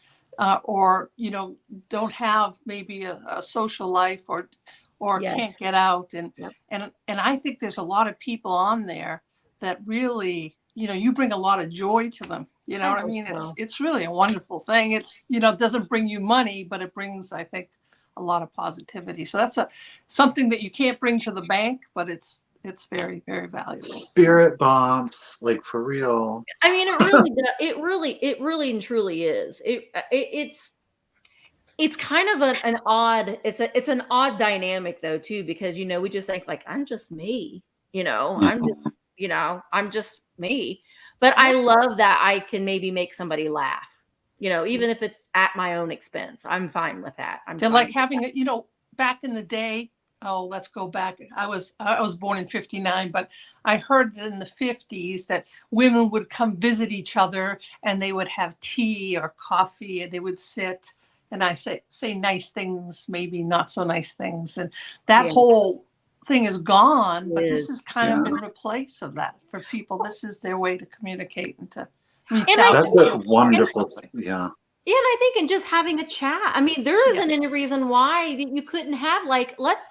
don't have maybe a social life or Yes. can't get out, and Yep. and I think there's a lot of people on there that really you bring a lot of joy to them. You know what I mean? So. It's really a wonderful thing. It's it doesn't bring you money, but it brings, I think, a lot of positivity. So that's something that you can't bring to the bank, but it's very, very valuable. Spirit bombs, like for real. I mean, it really does. It really and truly is. It's kind of an odd. It's an odd dynamic though too, because we just think like, I'm just me. I'm just me. But I love that I can maybe make somebody laugh. Even if it's at my own expense, I'm fine with that. They're like having it. Back in the day. Oh, let's go back. I was born in 59, but I heard that in the 50s that women would come visit each other and they would have tea or coffee and they would sit and I say nice things, maybe not so nice things. And that whole thing is gone, but this is kind of in replace of that for people. This is their way to communicate and to reach out. That's a wonderful, yeah. Yeah, and I think in just having a chat, I mean, there isn't any reason why you couldn't have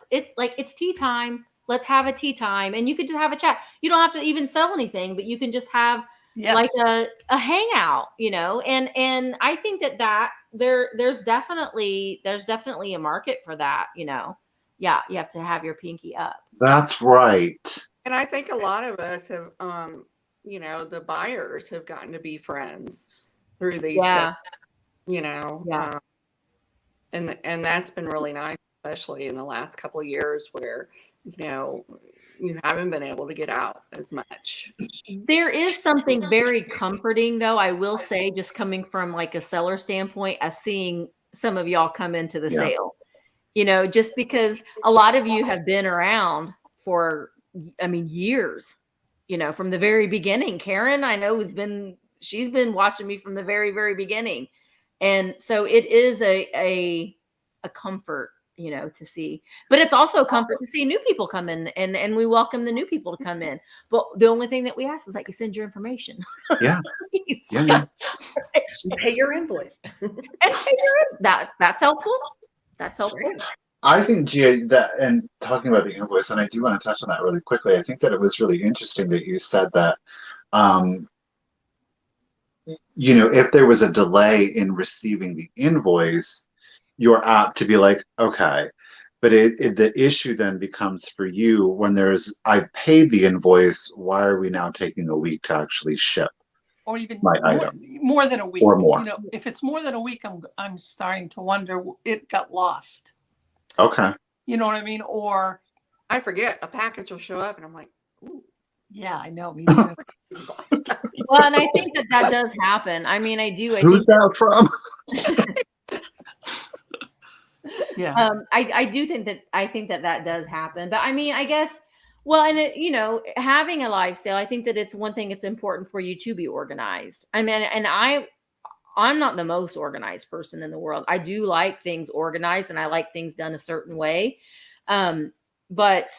it's tea time. Let's have a tea time, and you could just have a chat. You don't have to even sell anything, but you can just have like a hangout, And I think that there's definitely a market for that, Yeah, you have to have your pinky up. That's right. And I think a lot of us have, the buyers have gotten to be friends through these. And that's been really nice, especially in the last couple of years where, you haven't been able to get out as much. There is something very comforting though, I will say, just coming from like a seller standpoint, as seeing some of y'all come into the sale, just because a lot of you have been around for, years, from the very beginning. Karen, I know she's been watching me from the very, very beginning. And so it is a comfort you know, to see. But it's also a comfort to see new people come in, and we welcome the new people to come in. But the only thing that we ask is that you send your information. Yeah. Please. Yeah. Pay your invoice. That's helpful. That's helpful. I think, Gia, that, and talking about the invoice, and I do want to touch on that really quickly. I think that it was really interesting that you said that, you know, if there was a delay in receiving the invoice, you're apt to be like, okay. But the issue then becomes for you when I've paid the invoice, why are we now taking a week to actually ship Or even my item? more than a week. Or more. You know, if it's more than a week, I'm starting to wonder it got lost. Okay. You know what I mean? Or I forget, a package will show up and I'm like, ooh. yeah, I know, me too. Well, and I think that does happen. I mean, I do. Who's that from? Yeah. I do think that does happen. But I mean, I guess, well, and you know, having a live sale, I think that it's one thing. It's important for you to be organized. I mean, and I'm not the most organized person in the world. I do like things organized, and I like things done a certain way. But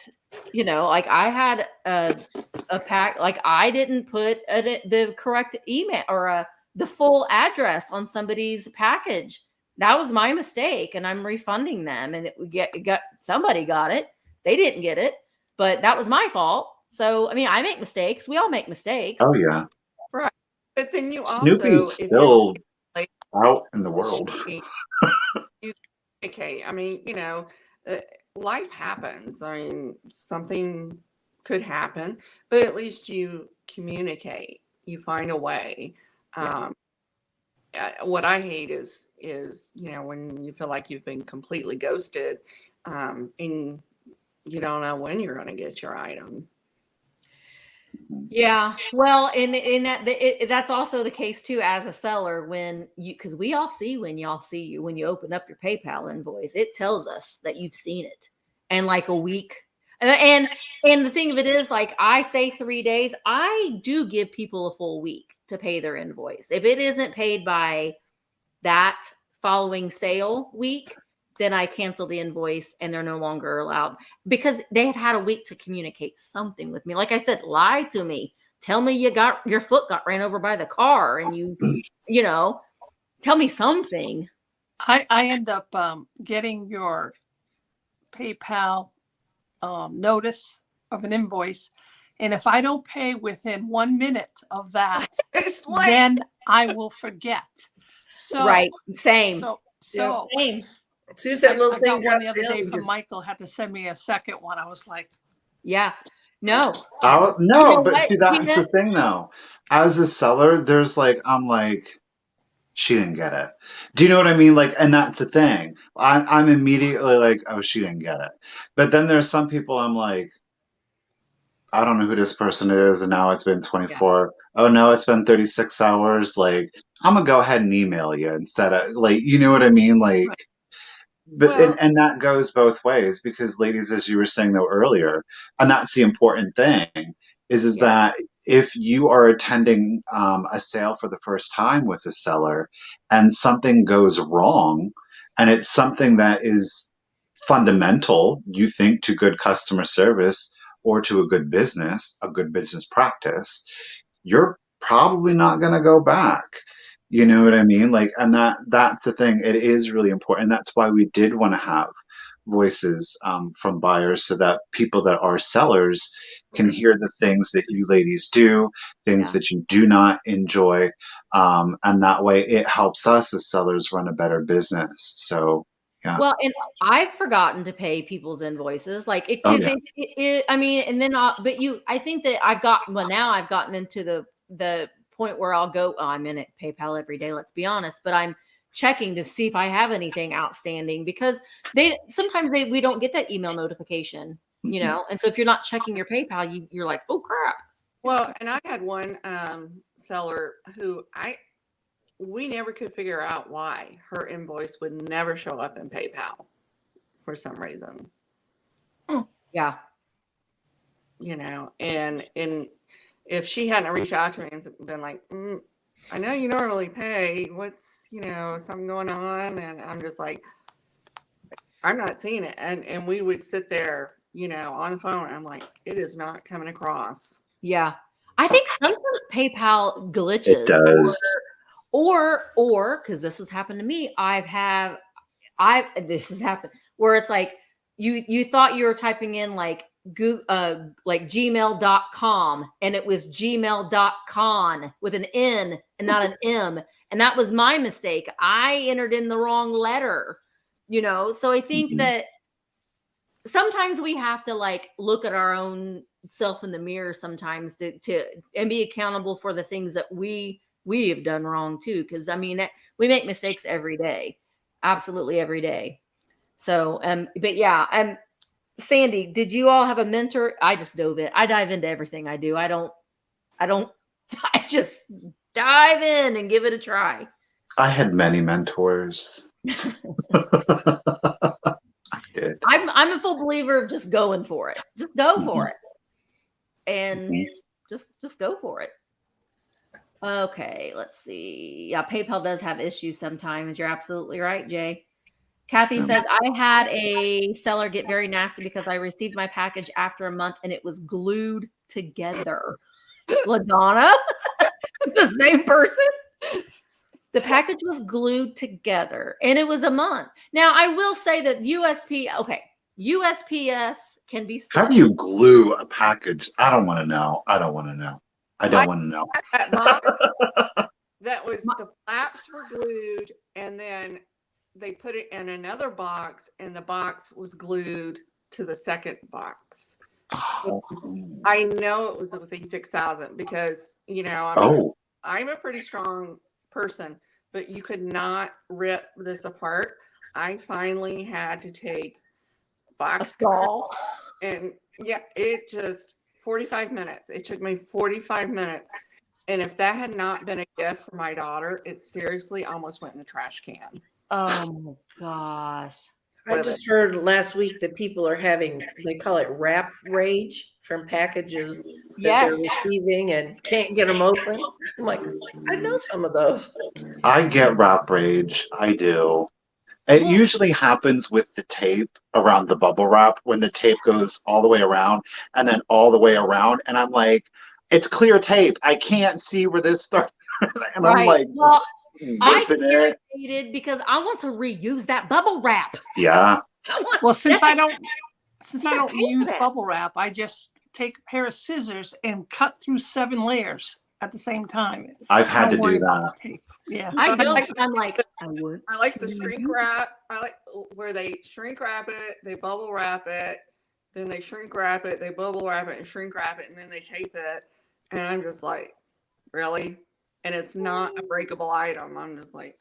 you know, like I had a pack, like I didn't put the correct email or the full address on somebody's package. That was my mistake, and I'm refunding them. And somebody got it. They didn't get it, but that was my fault. So I mean, I make mistakes. We all make mistakes. Oh yeah. Right. But then you Snoopy's also, if still you're out in the world. you communicate. I mean, you know, life happens. I mean, something could happen, but at least you communicate. You find a way. What I hate is you know, when you feel like you've been completely ghosted, and you don't know when you're going to get your item. Yeah, well, in that's also the case too as a seller, when you, because we all see when you open up your PayPal invoice, it tells us that you've seen it, and like a week, and the thing of it is, like I say 3 days, I do give people a full week to pay their invoice. If it isn't paid by that following sale week, then I cancel the invoice and they're no longer allowed, because they have had a week to communicate something with me. Like I said, lie to me. Tell me your foot got ran over by the car, and you know, tell me something. I end up getting your PayPal notice of an invoice. And if I don't pay within 1 minute of that, then I will forget. So, Right. Same. So Same. As soon as that little I thing got one drops the other day down, from Michael, had to send me a second one. I was like, Yeah. No. No, You know but what, see, that's Gina? the thing though. As a seller, I'm like, she didn't get it. Do you know what I mean? Like, and that's the thing. I'm immediately like, oh, she didn't get it. But then there's some people I'm like, I don't know who this person is, and now it's been 24. Oh no, it's been 36 hours. Like, I'm gonna go ahead and email you instead of, like, you know what I mean? Like, right. but Well- and that goes both ways, because ladies, as you were saying though earlier, and that's the important thing, is that if you are attending a sale for the first time with a seller and something goes wrong, and it's something that is fundamental, you think, to good customer service or to a good business practice, you're probably not going to go back. You know what I mean? Like, and that's the thing. It is really important. That's why we did want to have voices from buyers, so that people that are sellers can hear the things that you ladies do, things that you do not enjoy. And that way it helps us as sellers run a better business. So, yeah. Well, and I've forgotten to pay people's invoices, like it. Oh, 'Cause yeah. I mean, and then, I think that now I've gotten into the point where I'll go. Oh, I'm in it PayPal every day. Let's be honest, but I'm checking to see if I have anything outstanding, because sometimes we don't get that email notification, you know, and so if you're not checking your PayPal, you're like, oh crap. Well, and I had one seller who we never could figure out why her invoice would never show up in PayPal for some reason. Yeah. You know, and if she hadn't reached out to me and been like, I know you normally pay, what's, you know, something going on? And I'm just like, I'm not seeing it. And we would sit there, on the phone. I'm like, it is not coming across. Yeah. I think sometimes PayPal It glitches does. or because this has happened to me, this has happened where it's like you thought you were typing in like gmail.com and it was gmail.con with an N and not an M. And that was my mistake. I entered in the wrong letter, So I think that sometimes we have to like look at our own self in the mirror sometimes to and be accountable for the things that we have done wrong too. Cause I mean, we make mistakes every day. Absolutely every day. So, but yeah, Sandy, did you all have a mentor? I just I dive into everything I do. I just dive in and give it a try. I had many mentors. I did. I'm a full believer of just going for it. Just go for it. And just go for it. Okay, let's see. Yeah, PayPal does have issues sometimes. You're absolutely right, Jay. Kathy says, I had a seller get very nasty because I received my package after a month and it was glued together. LaDonna, the same person. The package was glued together and it was a month. Now, I will say that USPS can be How do you glue a package? I don't want to know. I don't want to know. That box, that was the flaps were glued, and then they put it in another box, and the box was glued to the second box. I know it was with E6000 because I'm a pretty strong person, but you could not rip this apart. I finally had to take box saw, and it just 45 minutes. It took me 45 minutes. And if that had not been a gift for my daughter, it seriously almost went in the trash can. Oh my gosh. I just heard last week that people are having, they call it wrap rage from packages that they're receiving and can't get them open. I'm like, I know some of those. I get wrap rage. I do. It usually happens with the tape around the bubble wrap when the tape goes all the way around and then all the way around. And I'm like, it's clear tape. I can't see where this starts. And I'm like, well, I get irritated because I want to reuse that bubble wrap. Yeah. Well, since I don't use bubble wrap, I just take a pair of scissors and cut through 7 layers at the same time. I've had to do that. Yeah. I don't. I'm like, I would. I like the shrink wrap. I like where they shrink wrap it, they bubble wrap it, then they shrink wrap it, they bubble wrap it and shrink wrap it, and then they tape it. And I'm just like, really? And it's not a breakable item. I'm just like,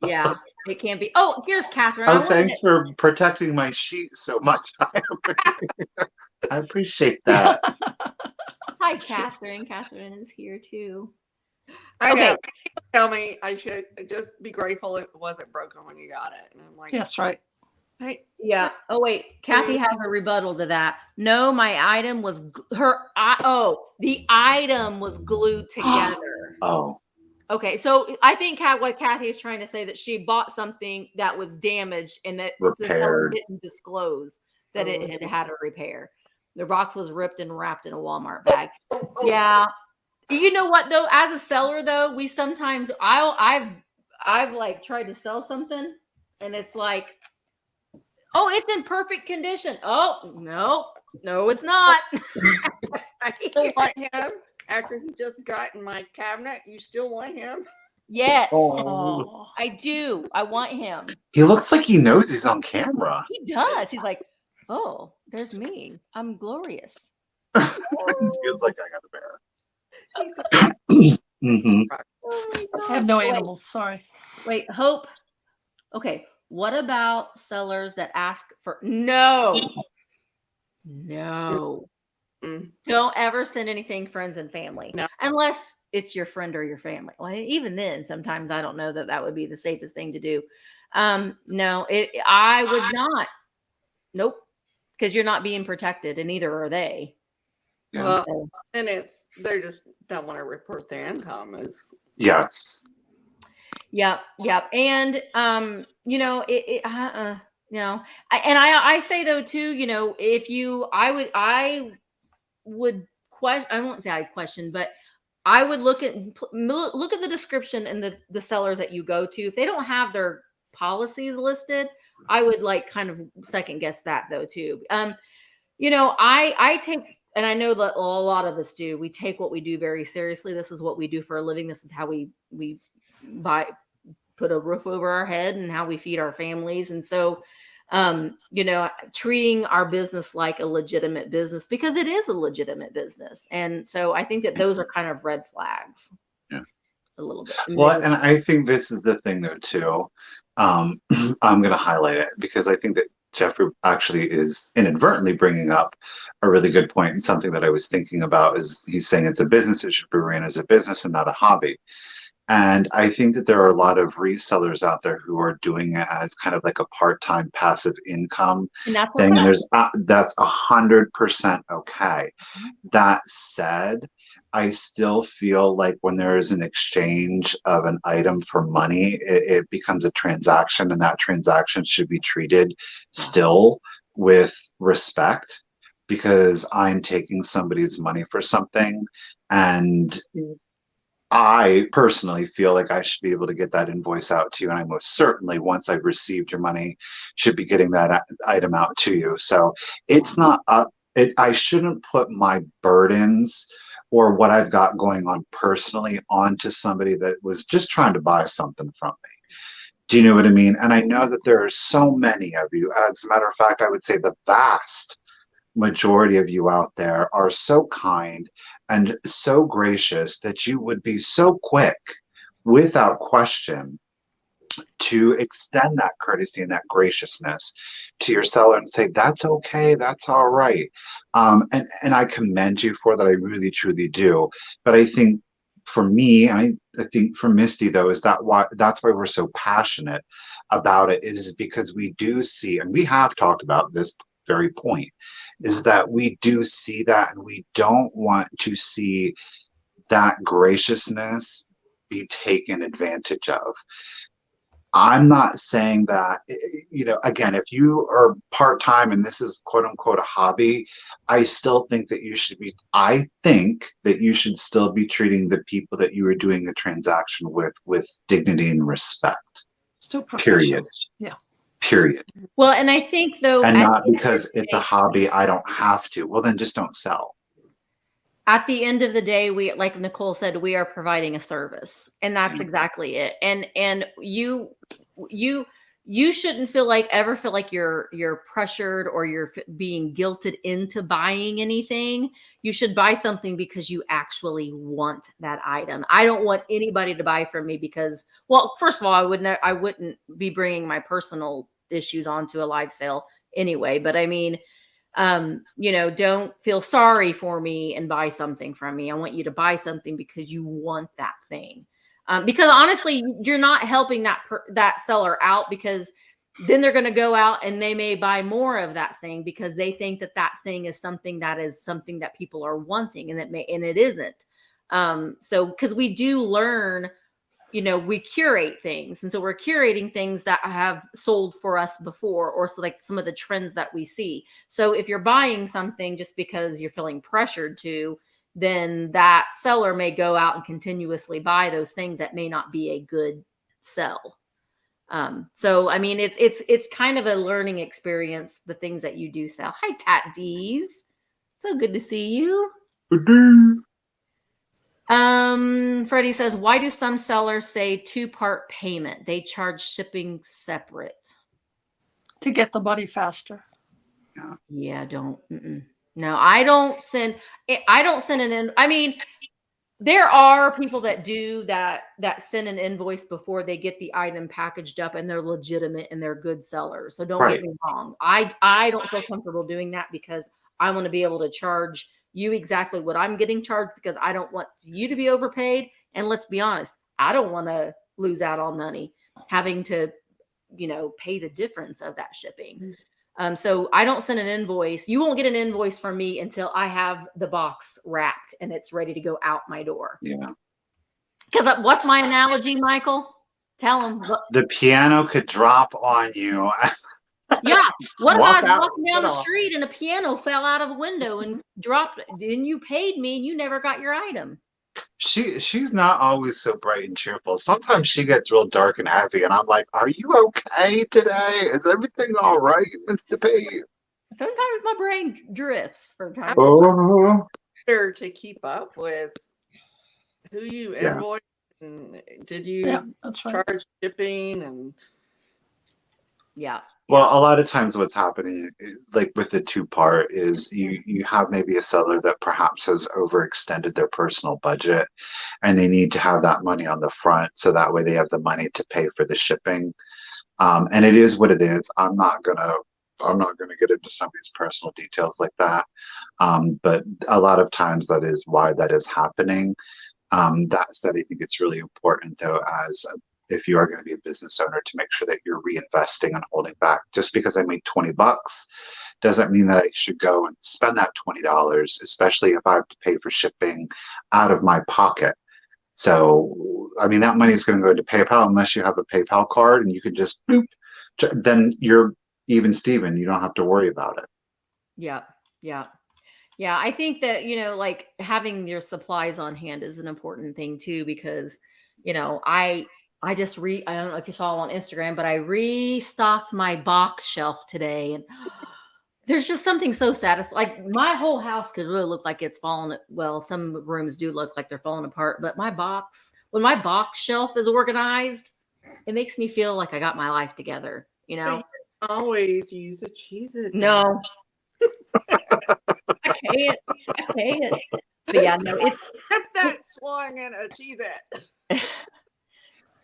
yeah, it can't be. Oh, here's Catherine. Oh, thanks for protecting my sheet so much. I appreciate that. Hi, Catherine. Catherine is here too. I know. Tell me I should just be grateful it wasn't broken when you got it. And I'm like, that's right. Hey, yeah. Oh wait, Kathy has a rebuttal to that. No, my item was the item was glued together. Oh. Okay, so I think what Kathy is trying to say that she bought something that was damaged and that the seller didn't disclose that it had a repair. The box was ripped and wrapped in a Walmart bag. Yeah. You know what though? As a seller though, we sometimes I've like tried to sell something and it's like, oh, it's in perfect condition. Oh, no, it's not. I still want him after he just got in my cabinet. You still want him? Yes. Oh. I do. I want him. He looks like he knows he's on camera. He does. He's like, oh, there's me. I'm glorious. He feels like I got a bear. I have no animals. Sorry. Wait, Hope. Okay. What about sellers that ask for no? Don't ever send anything friends and family. No. Unless it's your friend or your family. Well, even then, sometimes I don't know that would be the safest thing to do. No, I would not. Nope. Because you're not being protected, and neither are they. Well, and they just don't want to report their income as yes. Yep. And I say though too, if you, I would question, I won't say I'd question, but I would look at the description and the sellers that you go to. If they don't have their policies listed, I would like kind of second guess that though too. I take, and I know that a lot of us do, we take what we do very seriously. This is what we do for a living. This is how we put a roof over our head and how we feed our families. And so, treating our business like a legitimate business, because it is a legitimate business. And so I think that those are kind of red flags. Yeah. A little bit. Well, and I think this is the thing though too. I'm going to highlight it because I think that Jeffrey actually is inadvertently bringing up a really good point, and something that I was thinking about is he's saying it's a business, it should be ran as a business and not a hobby. And I think that there are a lot of resellers out there who are doing it as kind of like a part-time passive income And that's thing. okay. And that's 100% okay. That said, I still feel like when there is an exchange of an item for money, it becomes a transaction, and that transaction should be treated still with respect, because I'm taking somebody's money for something, and I personally feel like I should be able to get that invoice out to you, and I most certainly, once I've received your money, should be getting that item out to you. So it's not up. I shouldn't put my burdens or what I've got going on personally onto somebody that was just trying to buy something from me. Do you know what I mean? And I know that there are so many of you. As a matter of fact, I would say the vast majority of you out there are so kind and so gracious that you would be so quick, without question, to extend that courtesy and that graciousness to your seller and say, that's okay, that's all right. And I commend you for that. I really, truly do. But I think for me, I think for Misty though, that's why we're so passionate about it, is because we do see, and we have talked about this very point, is that we do see that, and we don't want to see that graciousness be taken advantage of. I'm not saying that, again, if you are part-time and this is quote unquote a hobby, I think that you should still be treating the people that you are doing a transaction with dignity and respect. Still professional. Period. Yeah. Period. Well, and I think though, And not because it's a hobby, I don't have to. Well, then just don't sell. At the end of the day, we, like Nicole said, we are providing a service, and that's exactly it. And you shouldn't ever feel like you're pressured or you're being guilted into buying anything. You should buy something because you actually want that item. I don't want anybody to buy from me because, well, first of all, I wouldn't be bringing my personal issues onto a live sale anyway. But I mean, don't feel sorry for me and buy something from me. I want you to buy something because you want that thing. Because honestly, you're not helping that seller out, because then they're going to go out and they may buy more of that thing because they think that thing is something that people are wanting, and it isn't. So, because we do learn, we curate things. And so we're curating things that have sold for us before, or so like some of the trends that we see. So if you're buying something just because you're feeling pressured to, then that seller may go out and continuously buy those things that may not be a good sell. So, I mean, it's kind of a learning experience, the things that you do sell. Hi, Pat D's. So good to see you. Freddie says, why do some sellers say 2-part payment? They charge shipping separate. To get the money faster. Yeah, don't. No, I don't send an in. I mean, there are people that do that send an invoice before they get the item packaged up, and they're legitimate and they're good sellers. So don't get me wrong. I don't feel comfortable doing that, because I want to be able to charge you exactly what I'm getting charged, because I don't want you to be overpaid. And let's be honest, I don't want to lose out on money having to, pay the difference of that shipping. So I don't send an invoice. You won't get an invoice from me until I have the box wrapped and it's ready to go out my door. Yeah. Because what's my analogy, Michael? Tell them what. The piano could drop on you. Yeah. What if Walk I was out, walking down get the off. street and a piano fell out of a window and dropped it? Then you paid me and you never got your item. She's not always so bright and cheerful. Sometimes she gets real dark and heavy, and I'm like, "Are you okay today? Is everything all right, Mr. P?" Sometimes my brain drifts from time to time. Oh, Better to keep up with who you Yeah. invoice and did you Yeah, that's right. charge shipping and Yeah. well, a lot of times what's happening, like with the two-part, is you have maybe a seller that perhaps has overextended their personal budget, and they need to have that money on the front, so that way they have the money to pay for the shipping. And it is what it is. I'm not gonna get into somebody's personal details like that. But a lot of times that is why that is happening. That said, I think it's really important though, if you are going to be a business owner, to make sure that you're reinvesting and holding back. Just because I make $20 doesn't mean that I should go and spend that $20, especially if I have to pay for shipping out of my pocket. So, I mean, that money is going to go into PayPal unless you have a PayPal card and you can just boop, then you're even Steven. You don't have to worry about it. Yeah. Yeah. Yeah. I think that, like having your supplies on hand is an important thing too, because, I don't know if you saw on Instagram, but I restocked my box shelf today, and there's just something so satisfying. Like my whole house could really look like it's falling. Well, some rooms do look like they're falling apart, but when my box shelf is organized, it makes me feel like I got my life together, But you always use a Cheez-It. No. I can't. But yeah, no, it's Kept that swung in a Cheez-It.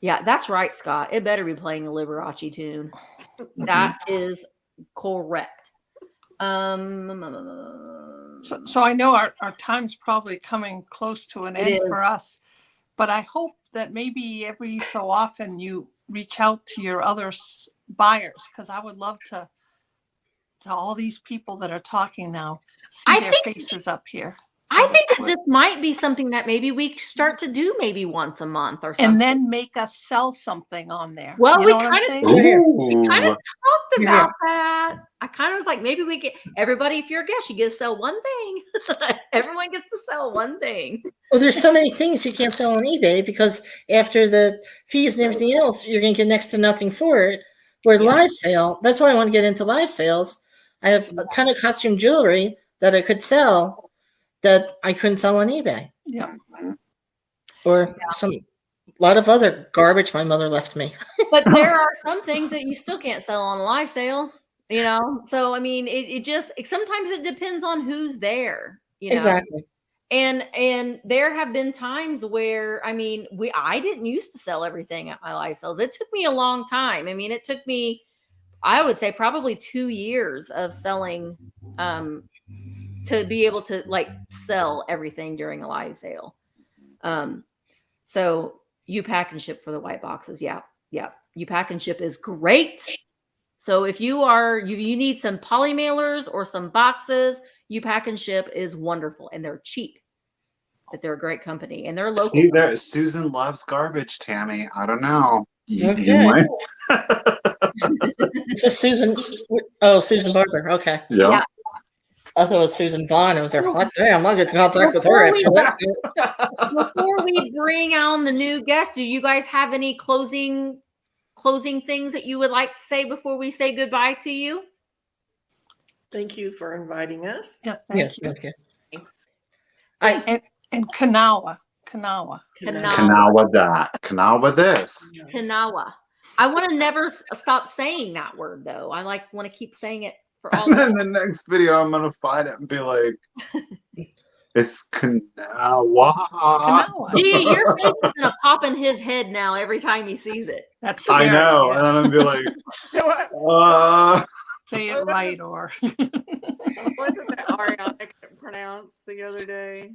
yeah, that's right, Scott. It better be playing a Liberace tune. That is correct. So I know our time's probably coming close to an end for us, but I hope that maybe every so often you reach out to your other buyers, because I would love to all these people that are talking now, see their faces up here. I think that this might be something that maybe we start to do maybe once a month or something. And then make us sell something on there. Well, you we know what I'm saying? kind of talked about that. I kind of was like, maybe we get everybody, if you're a guest, you get to sell one thing. Everyone gets to sell one thing. Well, there's so many things you can't sell on eBay because after the fees and everything else, you're going to get next to nothing for it. Where live sale, that's why I want to get into live sales. I have a ton of costume jewelry that I could sell that I couldn't sell on eBay. Yeah. Or a lot of other garbage my mother left me. But there are some things that you still can't sell on a live sale, So, I mean, it just, sometimes it depends on who's there, Exactly. And there have been times where, I mean, I didn't used to sell everything at my live sales. It took me a long time. I mean, it took me, I would say probably 2 years of selling, to be able to like sell everything during a live sale. So you pack and ship for the white boxes. Yeah. You pack and ship is great. So if you need some poly mailers or some boxes, you pack and ship is wonderful, and they're cheap, but they're a great company and they're local. See, Susan loves garbage, Tammy. I don't know. Okay. You might. It's a Susan. Oh, Susan Barber. Okay. Yeah. I thought it was Susan Vaughn. I was like, hot damn, I'll get in contact with her after this. Before we bring on the new guest, do you guys have any closing things that you would like to say before we say goodbye to you? Thank you for inviting us. Yeah, Yes, you. thank you. Thanks. And Kanawha. Kanawha this. Kanawha. I want to never stop saying that word though. I want to keep saying it for all. And then the next video, I'm gonna find it and be like, it's Kanawha. Gee, your face is gonna pop in his head now every time he sees it. That's I know, yeah. and then I'm gonna be like, say it right or. Wasn't that Ariana couldn't pronounce the other day?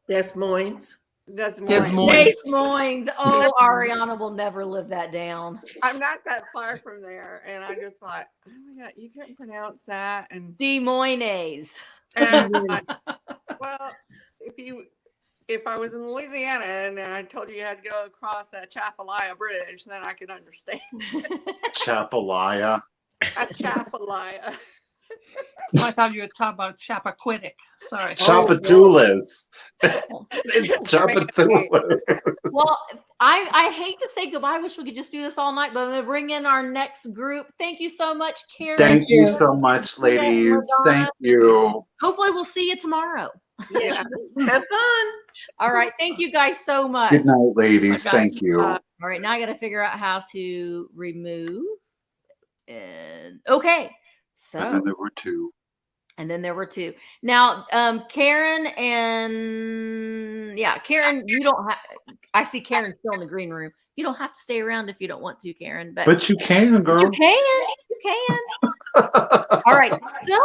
Des Moines. Des Moines. Des Moines. Oh, Ariana will never live that down. I'm not that far from there, and I just thought, oh my God, you couldn't pronounce that, and Des Moines. well, if if I was in Louisiana and I told you had to go across that Chapalaya Bridge, then I could understand. Chapalaya. A Chapalaya. I thought you were talking about Chappaquiddick. Sorry. Chapatulas. It's Chapatulas. Well, I hate to say goodbye. I wish we could just do this all night, but I'm going to bring in our next group. Thank you so much, Karen. Thank you so much, ladies. Thank you. Hopefully we'll see you tomorrow. Yeah. Have fun. All right. Thank you guys so much. Good night, ladies. Bye, guys. Thank you. All right. Now I got to figure out how to remove. And okay. So And then there were two. And then there were two. Now, Karen and Karen, you don't have. I see Karen still in the green room. You don't have to stay around if you don't want to, Karen. But you can, girl. You can. You can. All right. So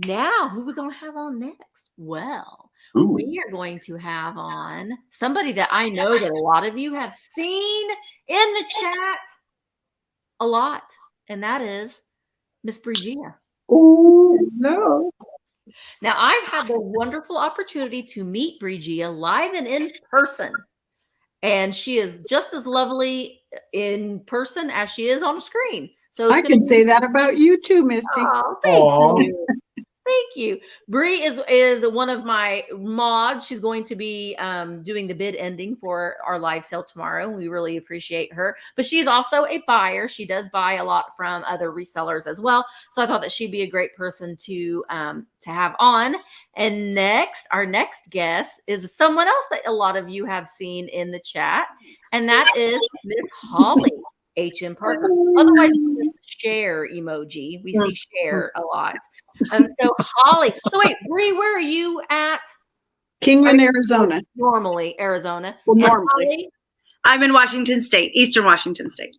now, who are we going to have on next? Well, Ooh. we are going to have on somebody that I know that a lot of you have seen in the chat a lot, and that is Miss Gia. Oh, no. Now, I've had the wonderful opportunity to meet Gia live and in person. And she is just as lovely in person as she is on the screen. So I can say that about you too, Misty. Oh, Aw. thank you. Thank you. Bree is one of my mods. She's going to be doing the bid ending for our live sale tomorrow. We really appreciate her. But she's also a buyer. She does buy a lot from other resellers as well. So I thought that she'd be a great person to have on. And next, our next guest is someone else that a lot of you have seen in the chat, and that is Miss Holly H.M. Parker. Otherwise, share emoji. We see share a lot. So Holly. So wait, Bree, where are you at? Kingman, Arizona. Normally, Arizona. Well, And normally. Holly, I'm in Washington State, Eastern Washington State.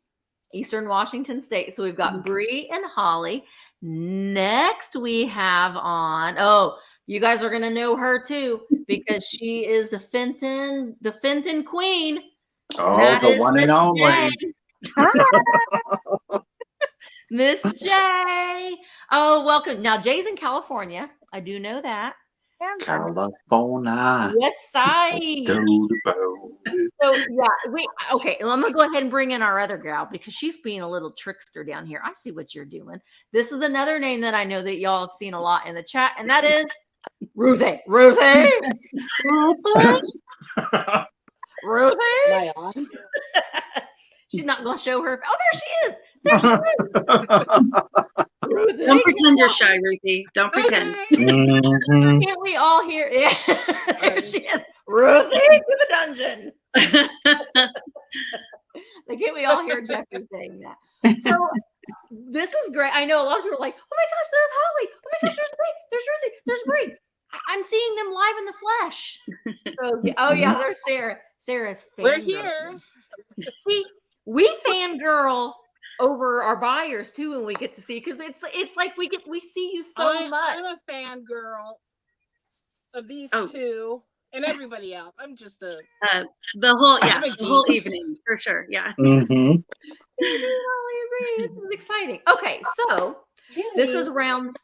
Eastern Washington State. So we've got Bree and Holly. Next, we have on. Oh, you guys are gonna know her too because she is the Fenton queen. Oh, That the is one and Miss only. J. Miss J. Oh, welcome. Now, Jay's in California. I do know that. California. West side. Go to Bo. So yeah, okay. Well, I'm gonna go ahead and bring in our other gal because she's being a little trickster down here. I see what you're doing. This is another name that I know that y'all have seen a lot in the chat, and that is Ruthie. Ruthie. Ruthie. Am I on? She's not gonna show her. Oh, there she is. There she is. Ruthie. Don't pretend you're shy, Ruthie. Don't pretend. Mhm. Can't we all hear? Yeah. There she is. Ruthie to the dungeon. Can't we all hear Jeffrey saying that? So this is great. I know a lot of people are like, oh my gosh, there's Holly. Oh my gosh, there's Bree. There's Ruthie. There's Bree. I'm seeing them live in the flesh. So, oh yeah, there's Sarah. Sarah's fangirl. We're here. See, we fangirl over our buyers too when we get to see, because it's like we see you so much. I'm a fangirl of these Oh. two and everybody else. I'm just a The whole I'm a the whole geek. evening for sure. Yeah. Mhm. This is exciting. Okay, so this is round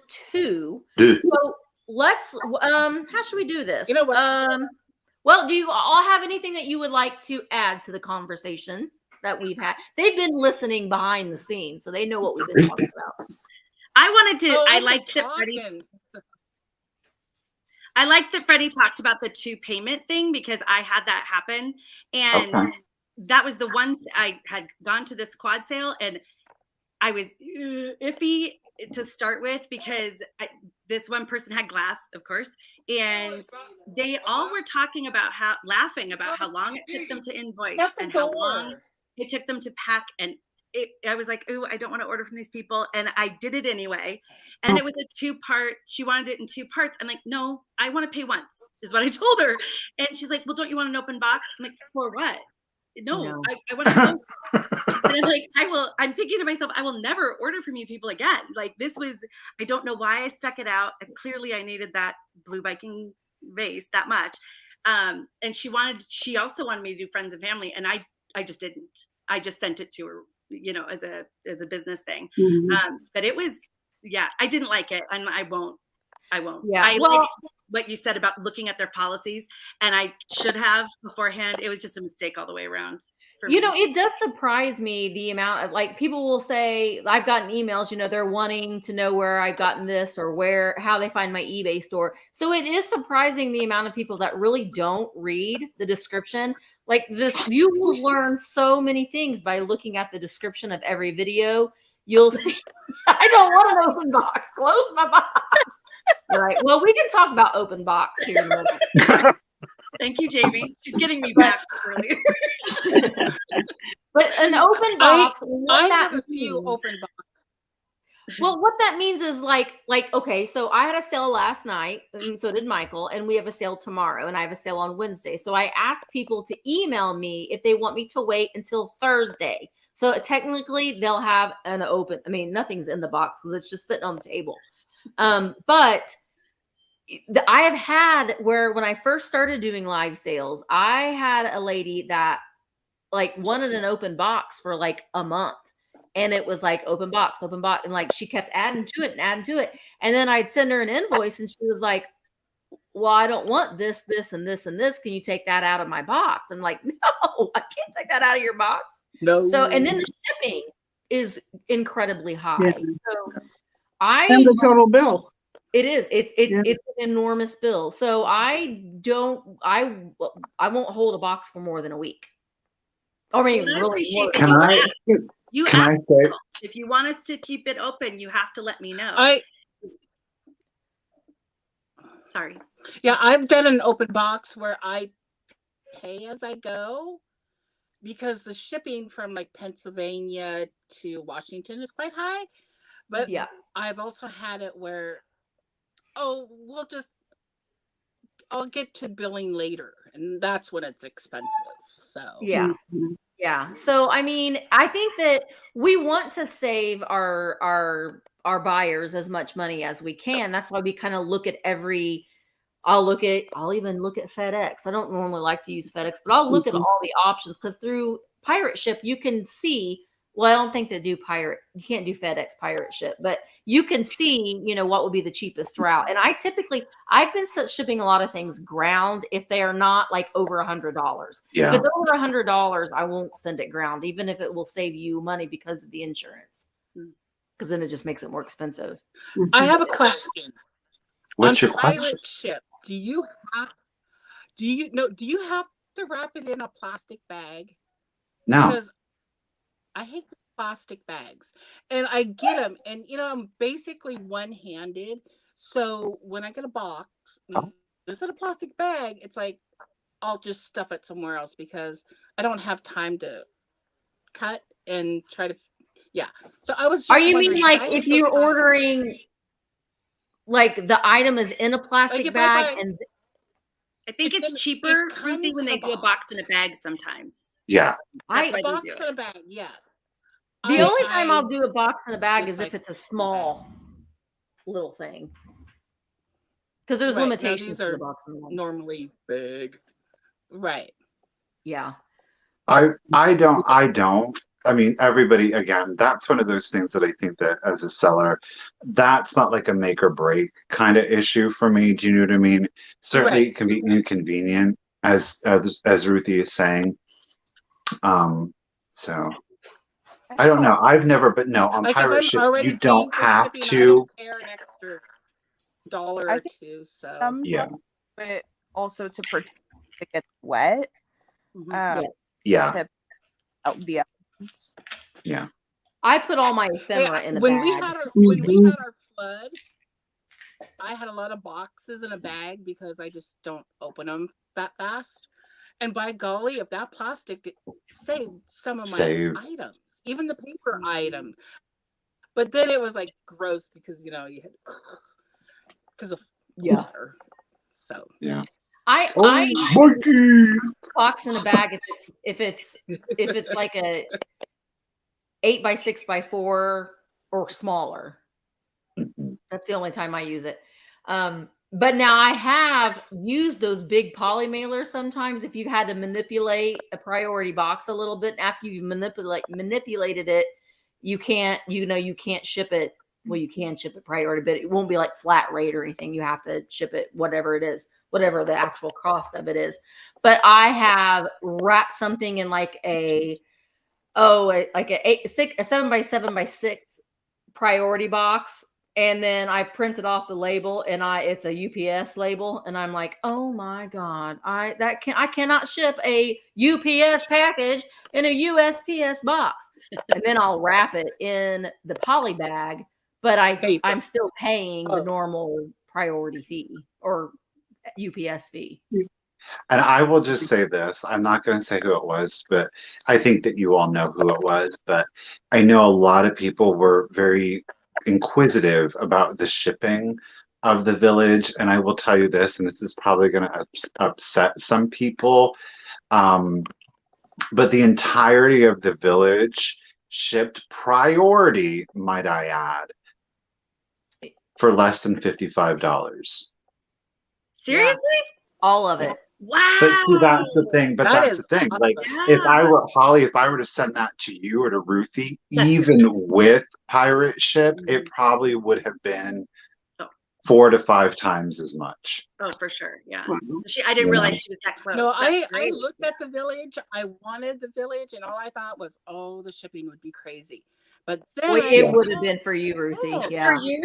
two. So let's how should we do this? You know what? Well, do you all have anything that you would like to add to the conversation that we've had? They've been listening behind the scenes, so they know what we've been talking about. I wanted to. Oh, I I've liked been that Freddie. talking. I liked that Freddie talked about the 2 payment thing because I had that happen, and Okay. that was the ones I had gone to this quad sale, and I was iffy to start with because this one person had glass, of course, and they all were talking about laughing about how long it took them to invoice That's the and how door. long it took them to pack. And I was like, ooh, I don't want to order from these people. And I did it anyway. And it was a 2-part. She wanted it in 2 parts. I'm like, no, I want to pay once is what I told her. And she's like, well, don't you want an open box? I'm like, for what? No. I want to close. And I'm like, I'm thinking to myself, I will never order from you people again. Like I don't know why I stuck it out. And clearly I needed that blue Viking vase that much. And she also wanted me to do friends and family. And I just didn't. I just sent it to her, as a business thing. Mhm. But it was, I didn't like it. And I won't. Yeah. I Well, liked what you said about looking at their policies, and I should have beforehand. It was just a mistake all the way around. You know, it does surprise me the amount of, like, people will say, I've gotten emails, you know, they're wanting to know where I've gotten this or how they find my eBay store. So it is surprising the amount of people that really don't read the description. Like this, you will learn so many things by looking at the description of every video. You'll see, I don't want an open box. Close my box. All right. Well, we can talk about open box here in a moment. Thank you, Jamie. She's getting me back earlier. But an open box, I have a few open box. Well, what that means is like, okay, so I had a sale last night, and so did Michael, and we have a sale tomorrow, and I have a sale on Wednesday. So I asked people to email me if they want me to wait until Thursday. So technically, they'll have an open. I mean, nothing's in the box because it's just sitting on the table. But I have had where when I first started doing live sales, I had a lady that like wanted an open box for like a month. And it was like open box. And like she kept adding to it. And then I'd send her an invoice and she was like, well, I don't want this, and this, and this. Can you take that out of my box? I'm like, no, I can't take that out of your box. No. So, and then the shipping is incredibly high. Yeah. So And the total bill. it is. It's an enormous bill. So I won't hold a box for more than a week. I mean, Well, I really. appreciate more. that. You Can I asked say? people. If you want us to keep it open, you have to let me know. Sorry. Yeah, I've done an open box where I pay as I go because the shipping from like Pennsylvania to Washington is quite high. But Yeah. I've also had it where, I'll get to billing later, and that's when it's expensive. So Yeah. Mhm. Yeah. So I mean, I think that we want to save our buyers as much money as we can. That's why we kind of look at I'll even look at FedEx. I don't normally like to use FedEx, but I'll look at all the options because through Pirate Ship you can see, well, I don't think they do you can't do FedEx Pirate Ship, but you can see, you know, what would be the cheapest route. And I've been shipping a lot of things ground if they are not like over $100. Yeah. If it's over $100, I won't send it ground, even if it will save you money because of the insurance. Because then it just makes it more expensive. I have a question. What's On your Pirate question? Ship, do you have to wrap it in a plastic bag? No. Because I hate the plastic bags, and I get them, and you know I'm basically one-handed. So when I get a box, instead of a plastic bag, it's like I'll just stuff it somewhere else because I don't have time to cut and try to. Yeah. So I was. Just Are you wondering, mean like I if hate those you're plastic ordering, like the item is in a plastic if I bag buy- and I think It it's cheaper, Ruthie, comes when in they a do a box. box in a bag sometimes. Yeah. That's I why a they box do in it. a bag, yes. the only time I I'll do a box in a bag is just if like it's a small little thing. Because there's Right, no, limitations these to the are box in one. normally big. Right. Yeah. I don't. I mean, everybody, again, that's one of those things that I think that as a seller, that's not like a make or break kind of issue for me. Do you know what I mean? Certainly Right. it can be inconvenient as Ruthie is saying. So I don't know. I've never, but no, on Like if Pirate I'm Ship, already you don't paying for have shipping, I to. don't care an extra dollar I or think two. So some Yeah. but also to protect it gets wet. Mhm. Yeah. To out the elements. Yeah. I put all my Hey, ephemera in a when bag. we had our flood, I had a lot of boxes in a bag because I just don't open them that fast. And by golly, if that plastic saved some of my Saved. items, even the paper items. But then it was like gross because you had because of water. So Yeah. I Monkey. box in a bag if it's like a 8x6x4 or smaller. That's the only time I use it. But now I have used those big poly mailers sometimes if you've had to manipulate a priority box a little bit. After you've manipulated it, you can't ship it well, you can ship it priority, but it won't be like flat rate or anything. You have to ship it whatever it is, whatever the actual cost of it is. But I have wrapped something in like a 7x7x6 priority box, and then I printed off the label, and it's a UPS label, and I'm like, oh my God, I cannot ship a UPS package in a USPS box. And then I'll wrap it in the poly bag, but I'm still paying the normal priority fee or UPS fee. And I will just say this, I'm not going to say who it was, but I think that you all know who it was. But I know a lot of people were very inquisitive about the shipping of the village. And I will tell you this, and this is probably going to upset some people, but the entirety of the village shipped priority, might I add, for less than $55. Seriously? All of it. Wow. But see, that's the thing. But that's the thing. Like, if I Yeah. were Holly, if I were to send that to you or to Ruthie, even with pirate ship, it probably would have been 4 to 5 times as much. Oh, for sure. Yeah. I didn't realize she was that close. No, That's I great. looked at the village. I wanted the village, and all I thought was, oh, the shipping would be crazy. But then Well, it would have been for you, Ruthie. Yeah. For you.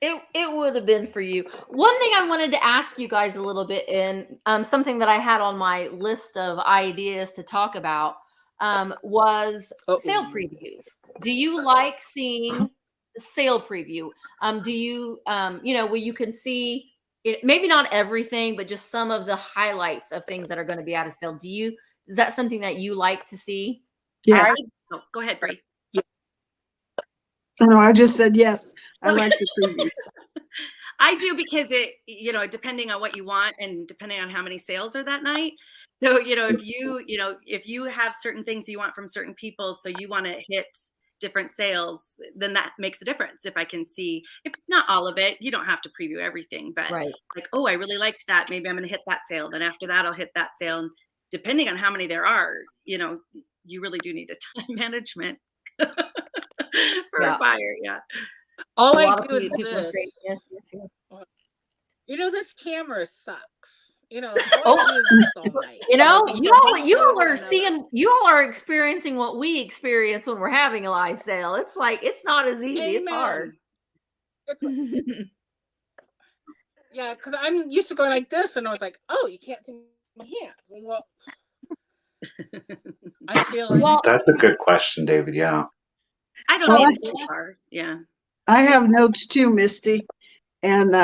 It would have been for you. One thing I wanted to ask you guys a little bit, and something that I had on my list of ideas to talk about was sale previews. Do you like seeing the sale preview? Do you, where you can see it, maybe not everything, but just some of the highlights of things that are going to be out of sale? Is that something that you like to see? Yes. Go ahead, Bree. No, I just said yes. I like the previews. I do, because it, depending on what you want and depending on how many sales are that night. So, if you have certain things you want from certain people, so you want to hit different sales, then that makes a difference. If I can see, if not all of it, you don't have to preview everything, but like, oh, I really liked that. Maybe I'm going to hit that sale. Then after that, I'll hit that sale. And depending on how many there are, you really do need a time management for a buyer. Yeah. All I do is this. This camera sucks. You all are experiencing what we experience when we're having a live sale. It's like, it's not as easy. Amen. It's hard. Yeah, because I'm used to going like this, and I was like, oh, you can't see my hands. Well, I feel like That's a good question, David. Yeah. I don't need it too far. Yeah. I have notes too, Misty. And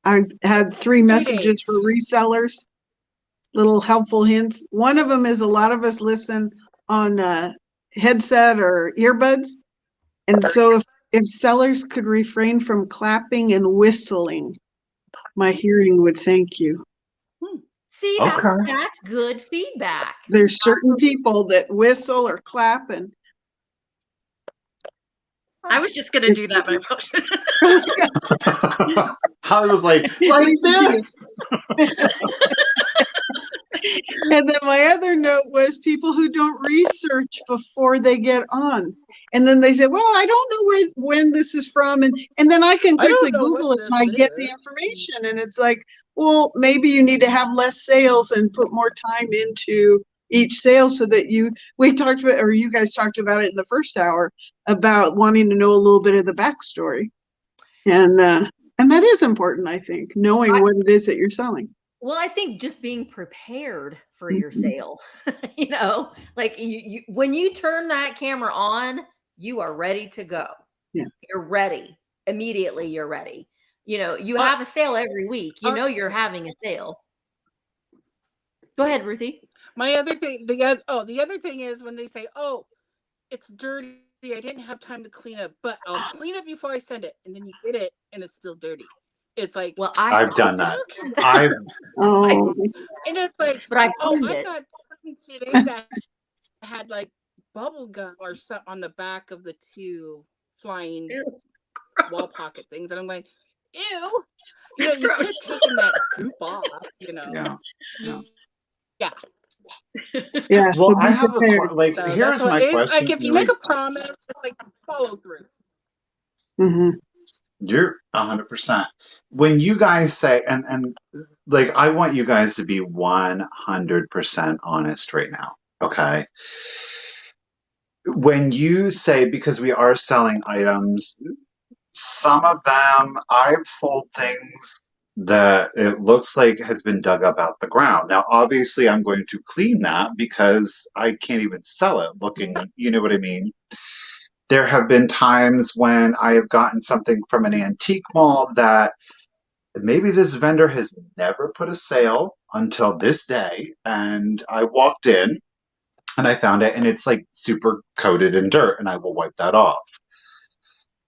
I've had 3 messages for resellers, little helpful hints. One of them is a lot of us listen on headset or earbuds. And so if sellers could refrain from clapping and whistling, my hearing would thank you. See, that's good feedback. There's certain people that whistle or clap, and I was just going to do that, but I was like this. And then my other note was people who don't research before they get on. And then they say, well, I don't know when this is from. And then I can quickly Google it and I get the information. And it's like, well, maybe you need to have less sales and put more time into each sale so that we talked about, or you guys talked about it in the first hour, about wanting to know a little bit of the backstory. And that is important, I think, knowing what it is that you're selling. Well, I think just being prepared for your sale, like when you turn that camera on, you are ready to go. Yeah. You're ready. Immediately you're ready. You have a sale every week. You're having a sale. Go ahead, Ruthie. My other thing, the other thing is when they say, oh, it's dirty. I didn't have time to clean up, but I'll clean it before I send it. And then you get it and it's still dirty. It's like, well, I've done that. And it's like, but I got something today that had like bubble gum or something on the back of the 2 flying wall pocket things. And I'm like, ew. You could have taken that goop off, Yeah. Yeah. Yeah. Well, So I be have prepared. like, So that's here's what my it's question. like. If you make a promise, like follow through. Hmm. You're 100%. When you guys say, and like, I want you guys to be 100% honest right now. Okay. When you say, because we are selling items, some of them I've sold things that it looks like has been dug up out the ground. Now, obviously, I'm going to clean that because I can't even sell it looking, you know what I mean? There have been times when I have gotten something from an antique mall that maybe this vendor has never put a sale until this day. And I walked in and I found it and it's like super coated in dirt and I will wipe that off.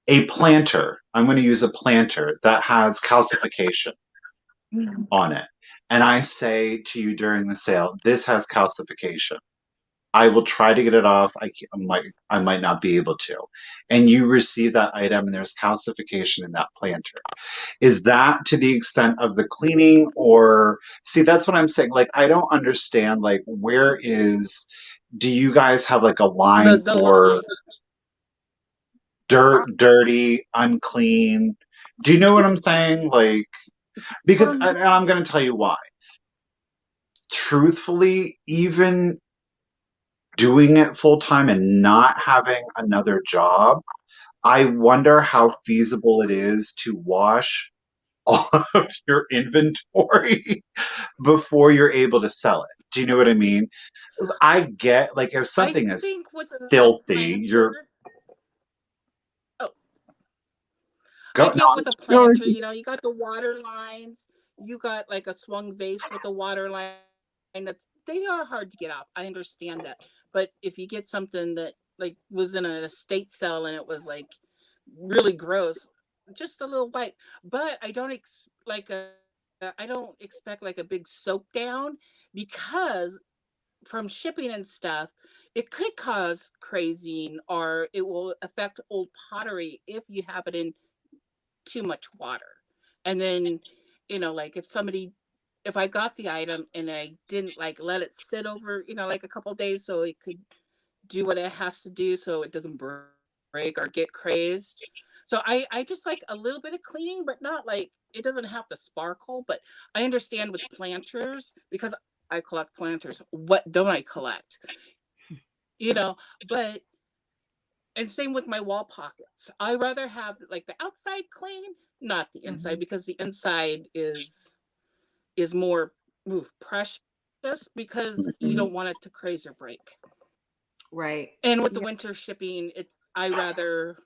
A planter, I'm going to use a planter that has calcification on it. And I say to you during the sale, this has calcification. I will try to get it off. I might not be able to. And you receive that item and there's calcification in that planter. Is that to the extent of the cleaning or see that's what I'm saying. Like I don't understand like do you guys have like a line The for line. dirty, unclean? Do you know what I'm saying? Like because and I'm going to tell you why. Truthfully, even doing it full time and not having another job, I wonder how feasible it is to wash all of your inventory before you're able to sell it. Do you know what I mean? I get like if I something is think with a filthy, you're planter. Oh, I go no. get with a Or planter. You know, you got the water lines. You got like a swung vase with a water line. They are hard to get off. I understand that, but if you get something that like was in an estate sale and it was like really gross, just a little wipe. But I don't expect like a big soak down because from shipping and stuff, it could cause crazing or it will affect old pottery if you have it in too much water. And then, like if I got the item and I didn't like let it sit over, like a couple days so it could do what it has to do so it doesn't break or get crazed. So I just like a little bit of cleaning, but not like it doesn't have to sparkle. But I understand with planters because I collect planters. What don't I collect? But and same with my wall pockets. I rather have like the outside clean, not the inside, because the inside is more precious because you don't want it to craze or break. Right. And with the winter shipping, I rather.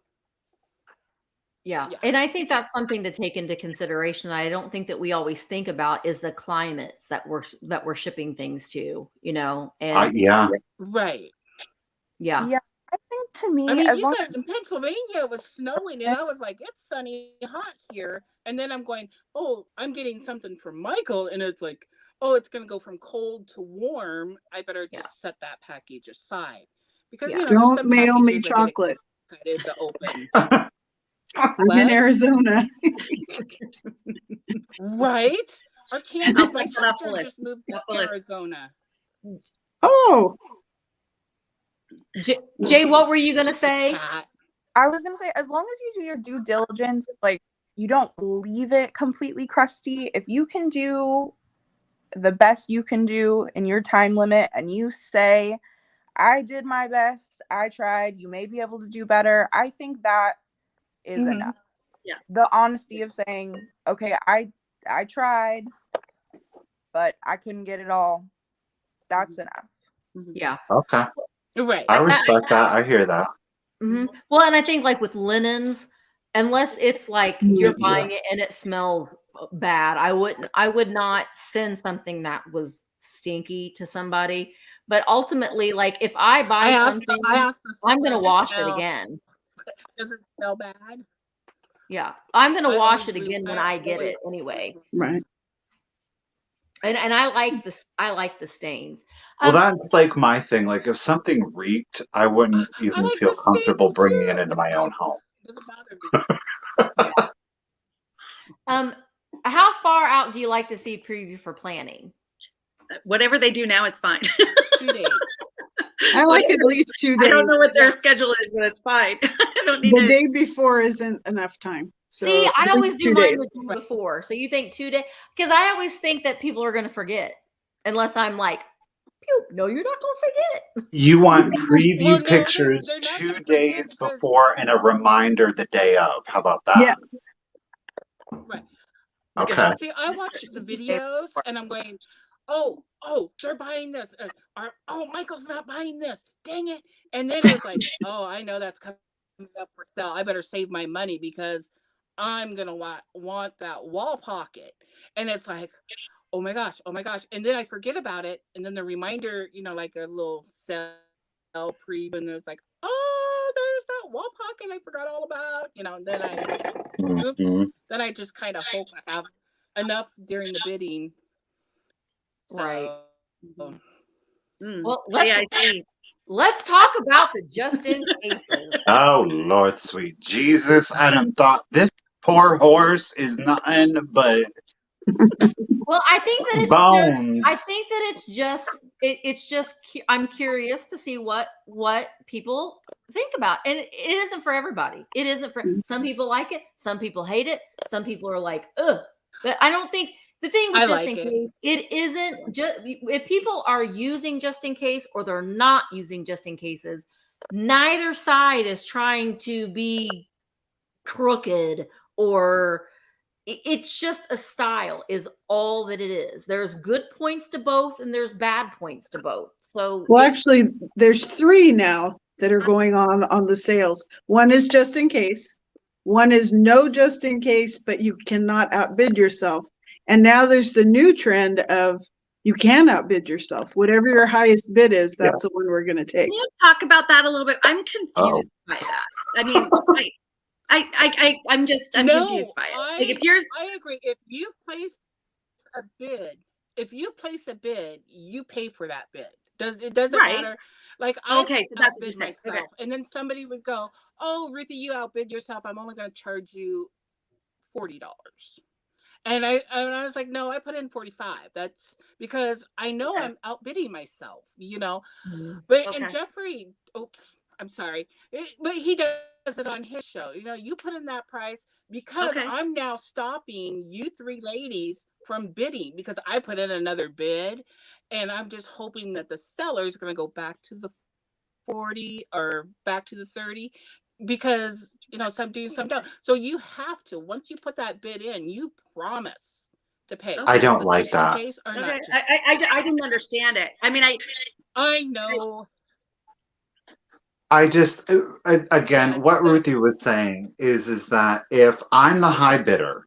Yeah. And I think that's something to take into consideration. I don't think that we always think about is the climates that we're shipping things to, and Yeah. Right. Yeah. Yeah. I think to me, I mean, as long as in Pennsylvania, it was snowing, and I was like, "It's sunny, hot here." And then I'm going, "Oh, I'm getting something from Michael," and it's like, "Oh, it's going to go from cold to warm. I better just set that package aside because there's don't some mail me packages I get chocolate. excited to open." I'm in Arizona. Right? Our campus, I'll my check that off the sister list. just moved to Off the list. Arizona. Oh, Jay, what were you gonna say? I was gonna say, as long as you do your due diligence, like you don't leave it completely crusty. If you can do the best you can do in your time limit, and you say, "I did my best. I tried. You may be able to do better." I think that is enough. Yeah. The honesty of saying, "Okay, I tried, but I couldn't get it all." That's enough. Yeah. Okay. Right. I respect that. I hear that. Well, and I think like with linens, unless it's like you're buying it and it smells bad, I would not send something that was stinky to somebody. But ultimately, like if I buy something, I'm gonna wash it again. Does it smell bad? Yeah, I'm gonna wash it again when I get it anyway. Right. And I like the stains. Well, that's like my thing. Like if something reeked, I wouldn't even feel comfortable bringing it into my own home. It doesn't bother me. How far out do you like to see preview for planning? whatever they do now is fine. 2 days. I like at least 2 days. I don't know what their schedule is, but it's fine. I don't need The to. day before isn't enough time. So See, I at always least do 2 mine days. the day before. So you think 2 days? Because I always think that people are going to forget, unless I'm like, "Pew, no, you're not going to forget." You want preview Well, no, pictures they're not 2 gonna forget days because before and a reminder the day of. How about that? Yes. right. Okay. See, I watch the videos and I'm going, oh, they're buying this. Or, oh, Michael's not buying this. Dang it. And then it was like, oh, I know that's coming up for sale. I better save my money because I'm going to want that wall pocket. And it's like, oh my gosh. And then I forget about it. And then the reminder, like a little sale pre, and it's like, oh, there's that wall pocket I forgot all about. And then Mhm. then I just kind of hope I have enough during the bidding. So, Right. Well, Well, I see. let's talk about the just in cases. Oh, Lord, sweet Jesus. I done thought this poor horse is nothing but Well, I think that it's bones. I'm curious to see what people think about. And it isn't for everybody. It isn't for some people like it, some people hate it, some people are like, ugh. But I don't think the thing with just in case, it isn't just if people are using just in case or they're not using just in cases, neither side is trying to be crooked or it's just a style is all that it is. There's good points to both and there's bad points to both. So Well, actually, there's 3 now that are going on the sales. One is just in case. One is no just in case, but you cannot outbid yourself. And now there's the new trend of you can outbid yourself. Whatever your highest bid is, that's the one we're going to take. Can you talk about that a little bit? I'm confused by that. I mean, I'm confused by it. Like I agree. If you place a bid, you pay for that bid. It doesn't matter. Like I so that's what you say. Okay. And then somebody would go, "Oh, Ruthie, you outbid yourself. I'm only going to charge you $40." And I was like, "No, I put in 45. That's because I know I'm outbidding myself, But and Jeffrey, oops, I'm sorry, but he does it on his show. You put in that price because I'm now stopping you 3 ladies from bidding because I put in another bid, and I'm just hoping that the seller is going to go back to the 40 or back to the 30 because some do, some don't. So you have to once you put that bid in, you promise to pay. I don't like that. Case or not I didn't understand it. I mean, I know. I just again, what Ruthie was saying is that if I'm the high bidder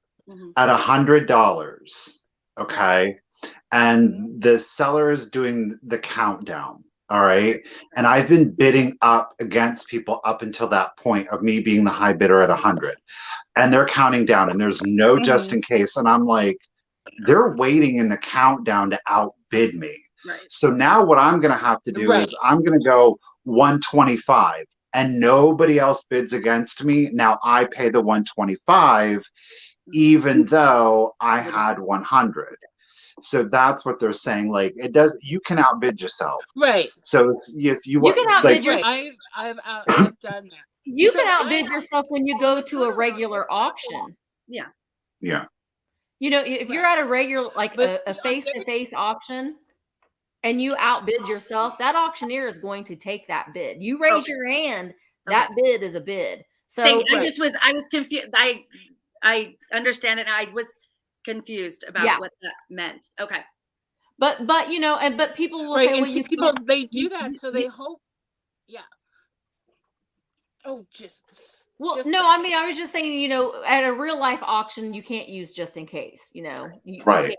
at $100, okay, and the seller is doing the countdown, all right, and I've been bidding up against people up until that point of me being the high bidder at 100, and they're counting down, and there's no just in case, and I'm like, they're waiting in the countdown to outbid me. Right. So now what I'm going to have to do is I'm going to go 125 and nobody else bids against me. Now I pay the 125 even though I had 100. So that's what they're saying. Like you can outbid yourself. Right. So if you can outbid I've done that. You can outbid yourself when you go to a regular auction. Yeah. Yeah. If you're at a regular, like a face-to-face auction and you outbid yourself, that auctioneer is going to take that bid. You raise your hand, that bid is a bid. So I was confused. I understand it. I was confused about what that meant. Okay. But people will say, well, people they do that so they hope. Yeah. Oh, I mean, I was just saying, at a real life auction, you can't use just in case, right.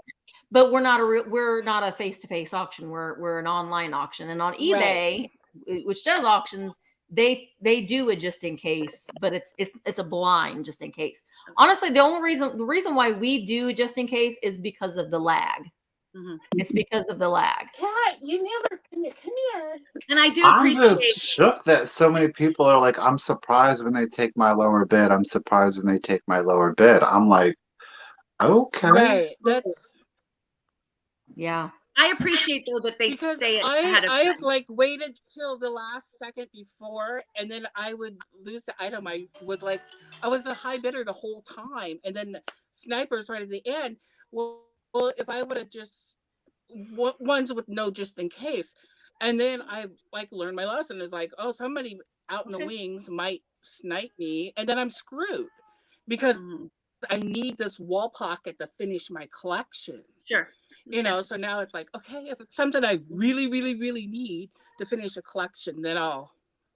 But we're not a face-to-face auction. We're an online auction, and on eBay, which does auctions, they do a just in case, but it's a blind just in case. Honestly, the reason why we do just in case is because of the lag. It's because of the lag. Cat, you never come here. And I do I'm just shook that so many people are like, I'm surprised when they take my lower bid. I'm surprised when they take my lower bid. I'm like, okay. Right. That's I appreciate though that they because say it ahead of I have time. like waited till the last second before, and then I would lose the item. I was a high bidder the whole time, and then snipers right at the end. Well, if I would have just ones with no just in case, and then I like learned my lesson. Is like, oh, somebody out in the wings might snipe me, and then I'm screwed because I need this wall pocket to finish my collection. Sure. So now it's like, okay, if it's something I really, really, really need to finish a collection, then I'll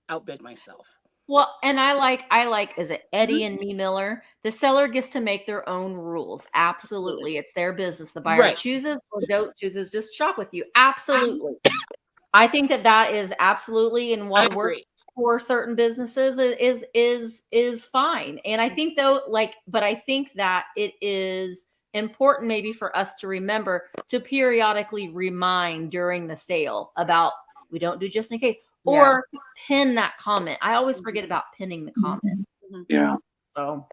outbid myself. Well, and I like, is it Eddie and Me Miller? The seller gets to make their own rules. Absolutely. It's their business. The buyer chooses or don't chooses, just shop with you. Absolutely. I think that is absolutely, and what works for certain businesses is fine. And I think though, but I think that it is important maybe for us to remember to periodically remind during the sale about, we don't do just in case, or pin that comment. I always forget about pinning the comment. Yeah. So,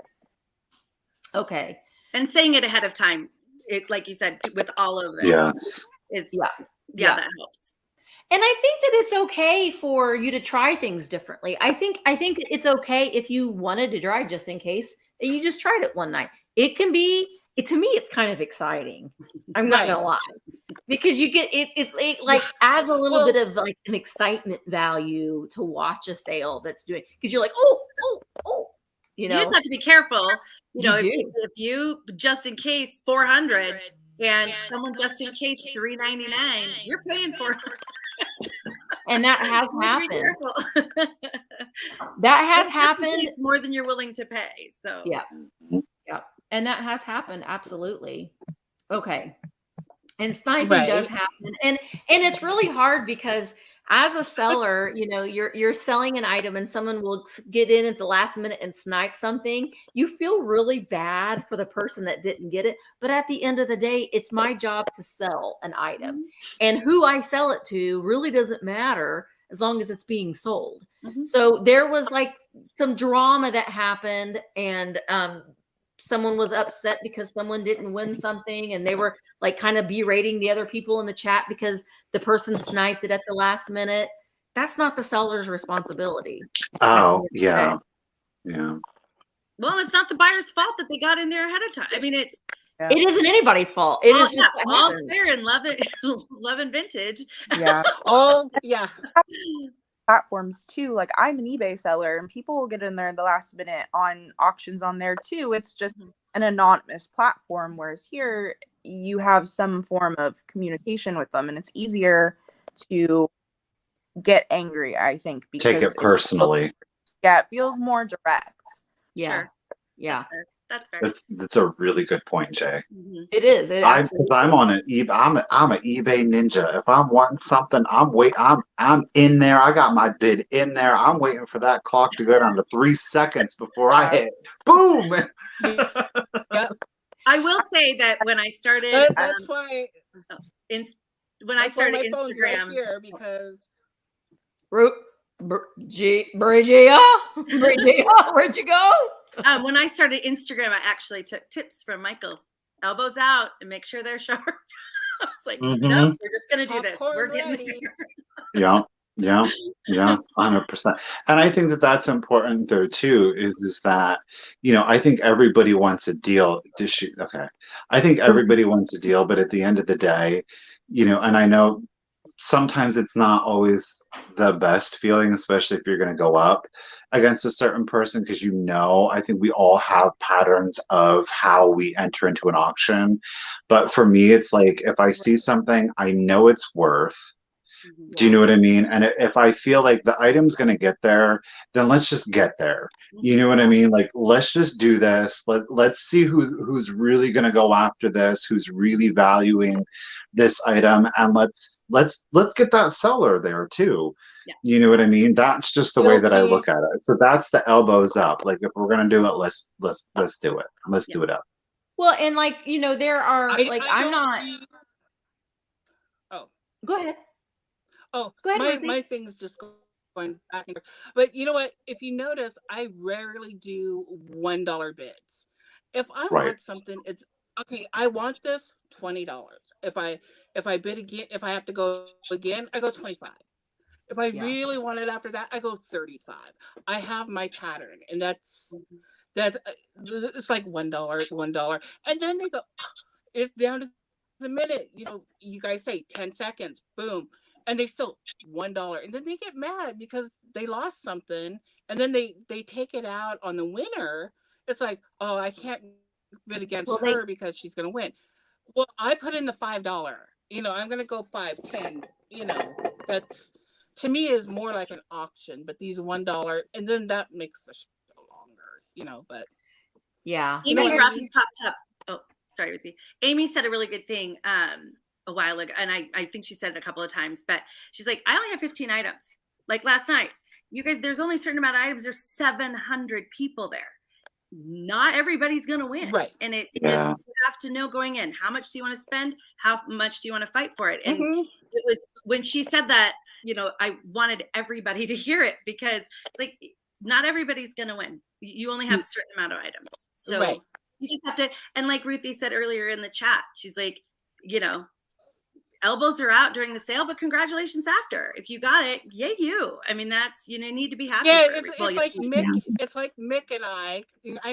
okay. And saying it ahead of time, it, like you said, with all of this, Yes. is Yeah. that helps. And I think that it's okay for you to try things differently. I think it's okay if you wanted to try just in case that you just tried it one night. It can be, to me, it's kind of exciting. I'm not gonna lie, because you get it like adds a little bit of like an excitement value to watch a sale that's doing, because you're like, oh, you know. You just have to be careful. You If you just in case 400 and someone just in case 399, you're paying for it. And that has happened. That has happened. It's more than you're willing to pay. So yeah. And that has happened. Absolutely. Okay. And sniping does happen. And it's really hard because as a seller, you're selling an item and someone will get in at the last minute and snipe something. You feel really bad for the person that didn't get it. But at the end of the day, it's my job to sell an item. And who I sell it to really doesn't matter as long as it's being sold. So there was like some drama that happened, and someone was upset because someone didn't win something, and they were like kind of berating the other people in the chat because the person sniped it at the last minute. That's not the seller's responsibility. Oh, yeah. Well, it's not the buyer's fault that they got in there ahead of time. I mean, it isn't anybody's fault. It is just all's fair in love and vintage. Yeah. Oh, yeah. Platforms too. Like, I'm an eBay seller, and people will get in there the last minute on auctions on there too. It's just an anonymous platform, whereas here you have some form of communication with them, and it's easier to get angry, I think, because take it personally. It feels more direct. Yeah. Sure. Yeah. That's fair. That's a really good point, Jay. It is. I'm on an eBay. I'm an eBay ninja. If I'm wanting something, I'm in there. I got my bid in there. I'm waiting for that clock to go down to 3 seconds before I hit boom. I will say that when I started, that's why. When I started my phone's right Instagram, here because. Bridgia, where'd you go? When I started Instagram, I actually took tips from Michael. Elbows out and make sure they're sharp. I was like, no, we're just gonna do this. We're getting there. Yeah, 100%. And I think that's important though too. Is that I think everybody wants a deal. I think everybody wants a deal, but at the end of the day, and I know sometimes it's not always the best feeling, especially if you're going to go up against a certain person, because I think we all have patterns of how we enter into an auction. But for me, it's like if I see something I know it's worth, do you know what I mean? And if I feel like the item's going to get there, then let's just get there. You know what I mean? Like, let's just do this. Let's see who's really going to go after this, who's really valuing this item, and let's get that seller there too. Yeah. You know what I mean? That's just the way that I look at it. So that's the elbows up. Like, if we're going to do it, let's do it. Let's do it up. Well, and there are I'm not. Oh, go ahead. Oh, go ahead. My thing's just going back and forth. But you know what? If you notice, I rarely do $1 bids. If I want something, it's okay. I want this $20. If I If I bid again, if I have to go again, I go 25. If I Yeah. really want it after that, I go 35. I have my pattern, and that's it's like $1, and then they go, it's down to the minute. You guys say 10 seconds, boom, and they still $1, and then they get mad because they lost something, and then they take it out on the winner. It's like, oh, I can't bid against Well, her because she's gonna win. Well, I put in the $5. I'm gonna go 5, 10. That's to me is more like an auction. But these $1, and then that makes the show longer. But Yeah. You know Amy what I Robbins mean? popped up. Oh, sorry, Ruthie. Amy said a really good thing a while ago, and I think she said it a couple of times, but she's like, I only have 15 items. Like last night, you guys, there's only a certain amount of items. There's 700 people there. Not everybody's gonna win, Right. And you Yeah. have to know going in, how much do you want to spend? How much do you want to fight for it? And Mhm. it was when she said that, I wanted everybody to hear it, because it's like, not everybody's gonna win. You only have a certain amount of items, so Right. you just have to. And like Ruthie said earlier in the chat, she's like, elbows are out during the sale, but congratulations after. If you got it, yay you. I mean, that's, you need to be happy. Yeah, for it's well, like you- Mick. It's like Mick and I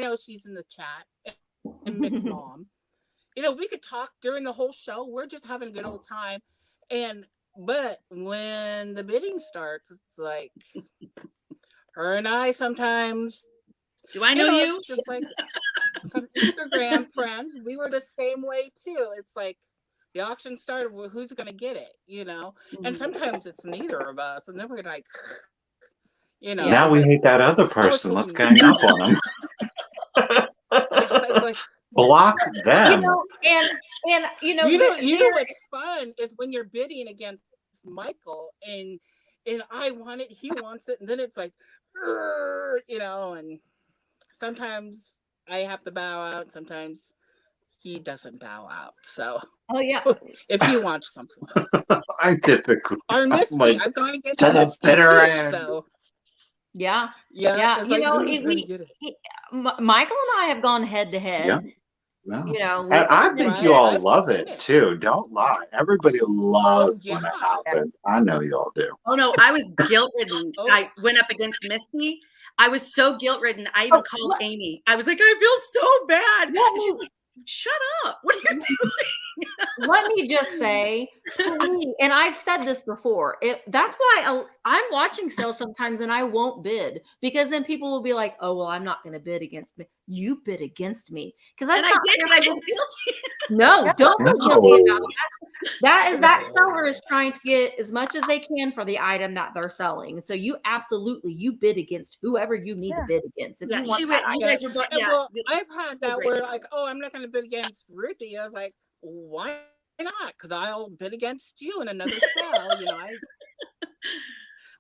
know she's in the chat, and Mick's mom. We could talk during the whole show. We're just having a good old time, but when the bidding starts, it's like her and I sometimes. Do I know you? It's just like some Instagram friends. We were the same way too. It's like the auction started. Well, who's gonna get it? And sometimes it's neither of us, and then we're like, Now we hate that other person. Let's gang up on them. It's like, Block them. And what's fun is when you're bidding against Michael, and I want it, he wants it, and then it's like, and sometimes I have to bow out, sometimes he doesn't bow out. So if he wants something, I typically or Misty, like, I've gone against to the Misty bitter too, end. so yeah. it's like, who's gonna get it? Michael and I have gone head to head. Yeah. And I think you all love it too. Don't lie. Everybody loves when it happens. I know you all do. Oh no, I was guilt ridden. I went up against Misty. I was so guilt ridden. I even called Amy. I was like, I feel so bad. And she's like, shut up. What are you doing? Let me just say, please, and I've said this before, that's why I'm watching sales sometimes and I won't bid, because then people will be like, oh, well, I'm not going to bid against me. You bid against me. Because I did, but I feel guilty. No, don't feel guilty about that. That seller is trying to get as much as they can for the item that they're selling. So you bid against whoever you need to bid against. If you want you guys were both, well, I've had that where like, oh, I'm not going to bid against Ruthie. I was like, why not? Because I'll bid against you in another sale.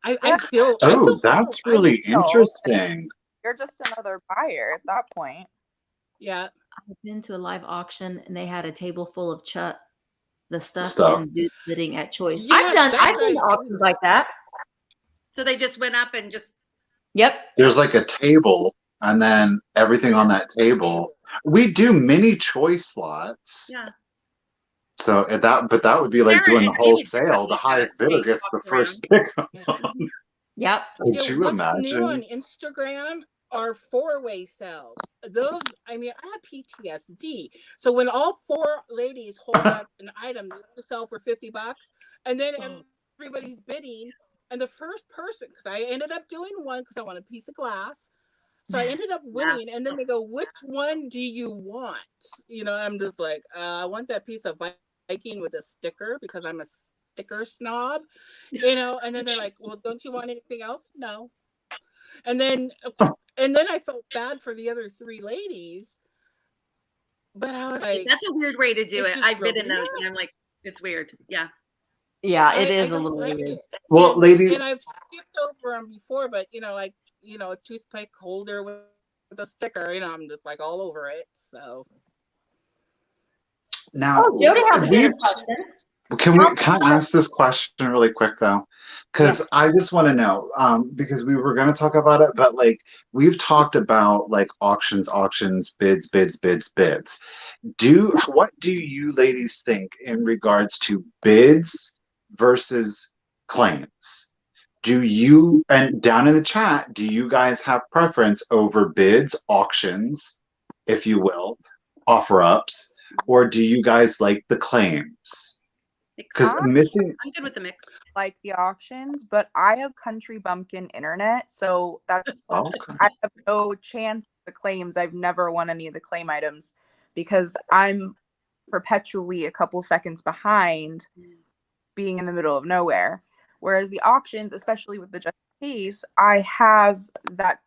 I feel. Oh, that's really interesting. You're just another buyer at that point. Yeah. I've been to a live auction and they had a table full of the stuff and bidding at choice. Yes, I've been to auctions like that. So they just went up and just. Yep. There's like a table, and then everything on that table. We do mini choice slots. Yeah. So that would be like doing the whole sale. The highest bidder gets the first pick. Yep. Could you what's imagine? new on Instagram are 4-way sales. Those, I have PTSD. So when all 4 ladies hold up an item to sell for $50, and then everybody's bidding, and the first person, because I ended up doing one because I want a piece of glass. So I ended up winning, and then they go, which one do you want? I'm just like, I want that piece of Viking with a sticker because I'm a sticker snob, and then they're like, well, don't you want anything else? No. And then I felt bad for the other 3 ladies, but I was like, that's a weird way to do it. I've been in those, and I'm like, it's weird. Yeah. Yeah, it is a little weird. Well, ladies, and I've skipped over them before, but a toothpick holder with a sticker, I'm just like all over it. So now, Jody has a good question. Can I ask this question really quick though? Because Yes. I just want to know, because we were going to talk about it, but like we've talked about like auctions, bids. What do you ladies think in regards to bids versus claims? And down in the chat, do you guys have preference over bids, auctions, if you will, offer ups, or do you guys like the claims? Because I missing, I'm good with the mix. like the auctions, but I have country bumpkin internet, so that's okay. I have no chance for the claims. I've never won any of the claim items because I'm perpetually a couple seconds behind being in the middle of nowhere. Whereas the auctions, especially with the just in case, I have that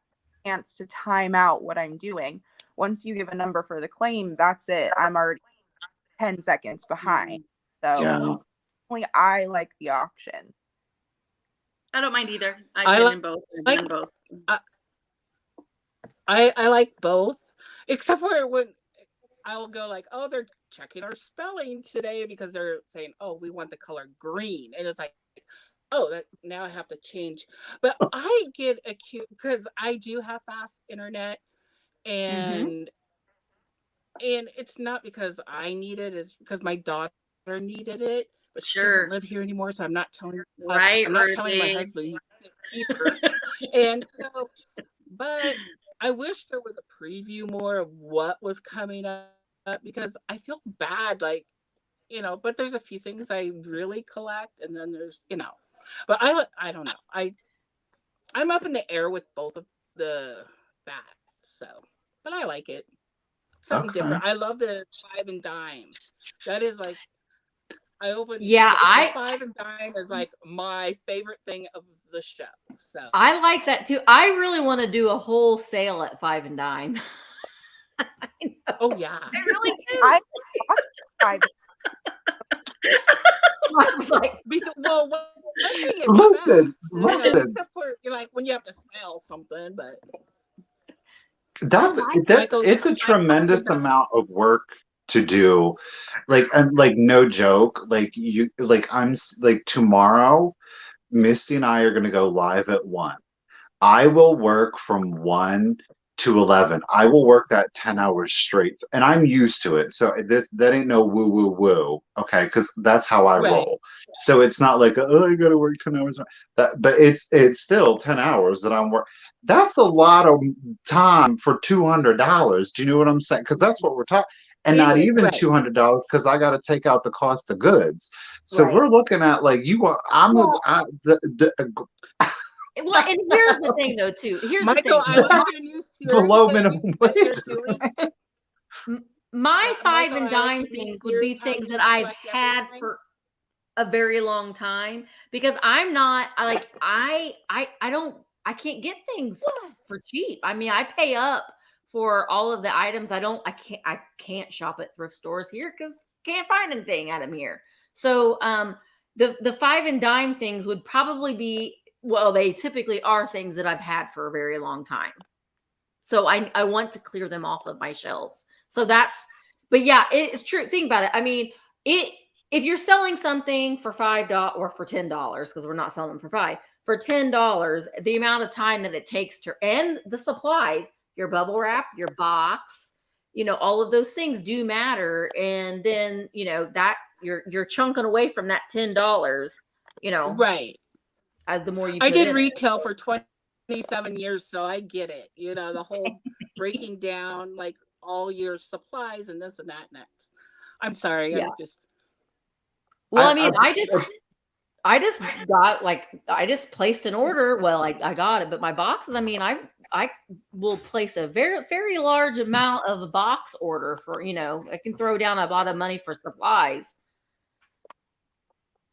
chance to time out what I'm doing. Once you give a number for the claim, that's it. I'm already 10 seconds behind. So Yeah. I like the auction. I don't mind either. I I've been like- in both. I've like- done both. I like both, except for when I'll go like, oh, they're checking our spelling today because they're saying, oh, we want the color green, and it's like, oh, that now I have to change. But I get acute because I do have fast internet, and it's not because I need it; it's because my daughter needed it, but she Sure. doesn't live here anymore, so I'm not telling. Right, I'm not telling my Ruthie. husband he's cheaper, and so. But I wish there was a preview more of what was coming up because I feel bad, like, but there's a few things I really collect, and then there's, but I don't know. I'm up in the air with both of the bats, so, but I like it. Something Okay. different. I love the 5 and dime. That is like, I open. Yeah, the 5 and dime is like my favorite thing of the show. So I like that too. I really want to do a whole sale at 5 and dime. oh yeah. I really do. I I was like, Well, one thing is Listen, fast, listen. except for like when you have to smell something, but That's Michael, it's a tremendous amount of work to do. Like, and like no joke, like tomorrow, Misty and I are gonna go live at 1. I will work from 1 to 11. I will work that 10 hours straight, and I'm used to it. So that ain't no woo woo woo, okay? Because that's how I Right. roll. So it's not like, oh, I gotta work 10 hours. But it's still 10 hours that I'm work. That's a lot of time for $200. Do you know what I'm saying? Because that's what we're talking. And not even Right. $200 because I got to take out the cost of goods. So Right. we're looking at like Well, and here's the thing, though, too. Here's Michael, the I thing. love your new series below that minimum you're wage. doing. My 5 Michael, and I like dime your new things would be series, how things you that I've collect had everything. for a very long time because I'm not I can't get things for cheap. I mean, I pay up for all of the items. I can't shop at thrift stores here because can't find anything at them here. So the 5 and dime things would probably be, well, they typically are things that I've had for a very long time. So I want to clear them off of my shelves. So but yeah, it's true. Think about it. I mean, if you're selling something for $5 or for $10, because we're not selling them for $5, for $10, the amount of time that it takes and the supplies, your bubble wrap, your box, all of those things do matter. And then, that you're chunking away from that $10, Right. the more you I put did in retail for 27 years, so I get it. The whole breaking down like all your supplies and this and that and that. I'm sorry. Yeah. I'm just. Well, I mean, I just got I just placed an order. Well, I got it, but my boxes, I mean, I will place a very, very large amount of a box order for, I can throw down a lot of money for supplies.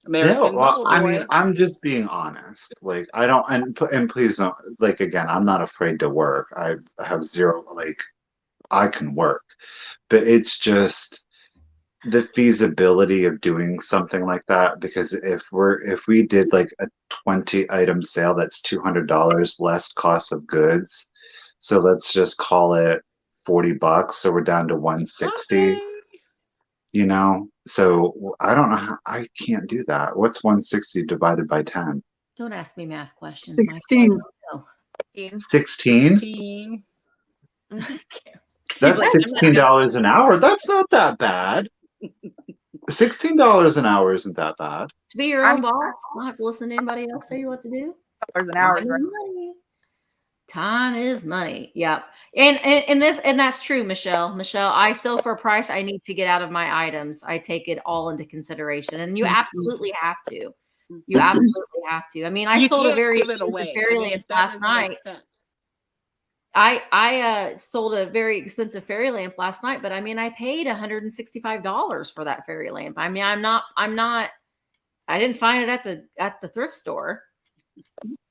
American Bubble I Boy. mean, I'm just being honest. Like, I don't, and please don't, like, again, I'm not afraid to work. I have zero, like, I can work, but it's just the feasibility of doing something like that. Because if we did like a 20 item sale, that's $200 less cost of goods. So let's just call it $40. So we're down to 160. you know? So I don't know how, I can't do that. What's 160 divided by 10? Don't ask me math questions. 16. Michael. 16? 16. That's like, I'm not gonna- $16 an hour. That's not that bad. $16 an hour isn't that bad. To be your own boss, not have to listen to anybody else tell you what to do. Hours an hour. Time is money. Time is money. Yep. And that's true, Michelle. Michelle, I sell for a price I need to get out of my items. I take it all into consideration. And you absolutely have to. You absolutely have to. I mean, I sold a very expensive fairy lamp last night. I sold a very expensive fairy lamp last night, but I mean, I paid $165 for that fairy lamp. I mean, I didn't find it at the thrift store.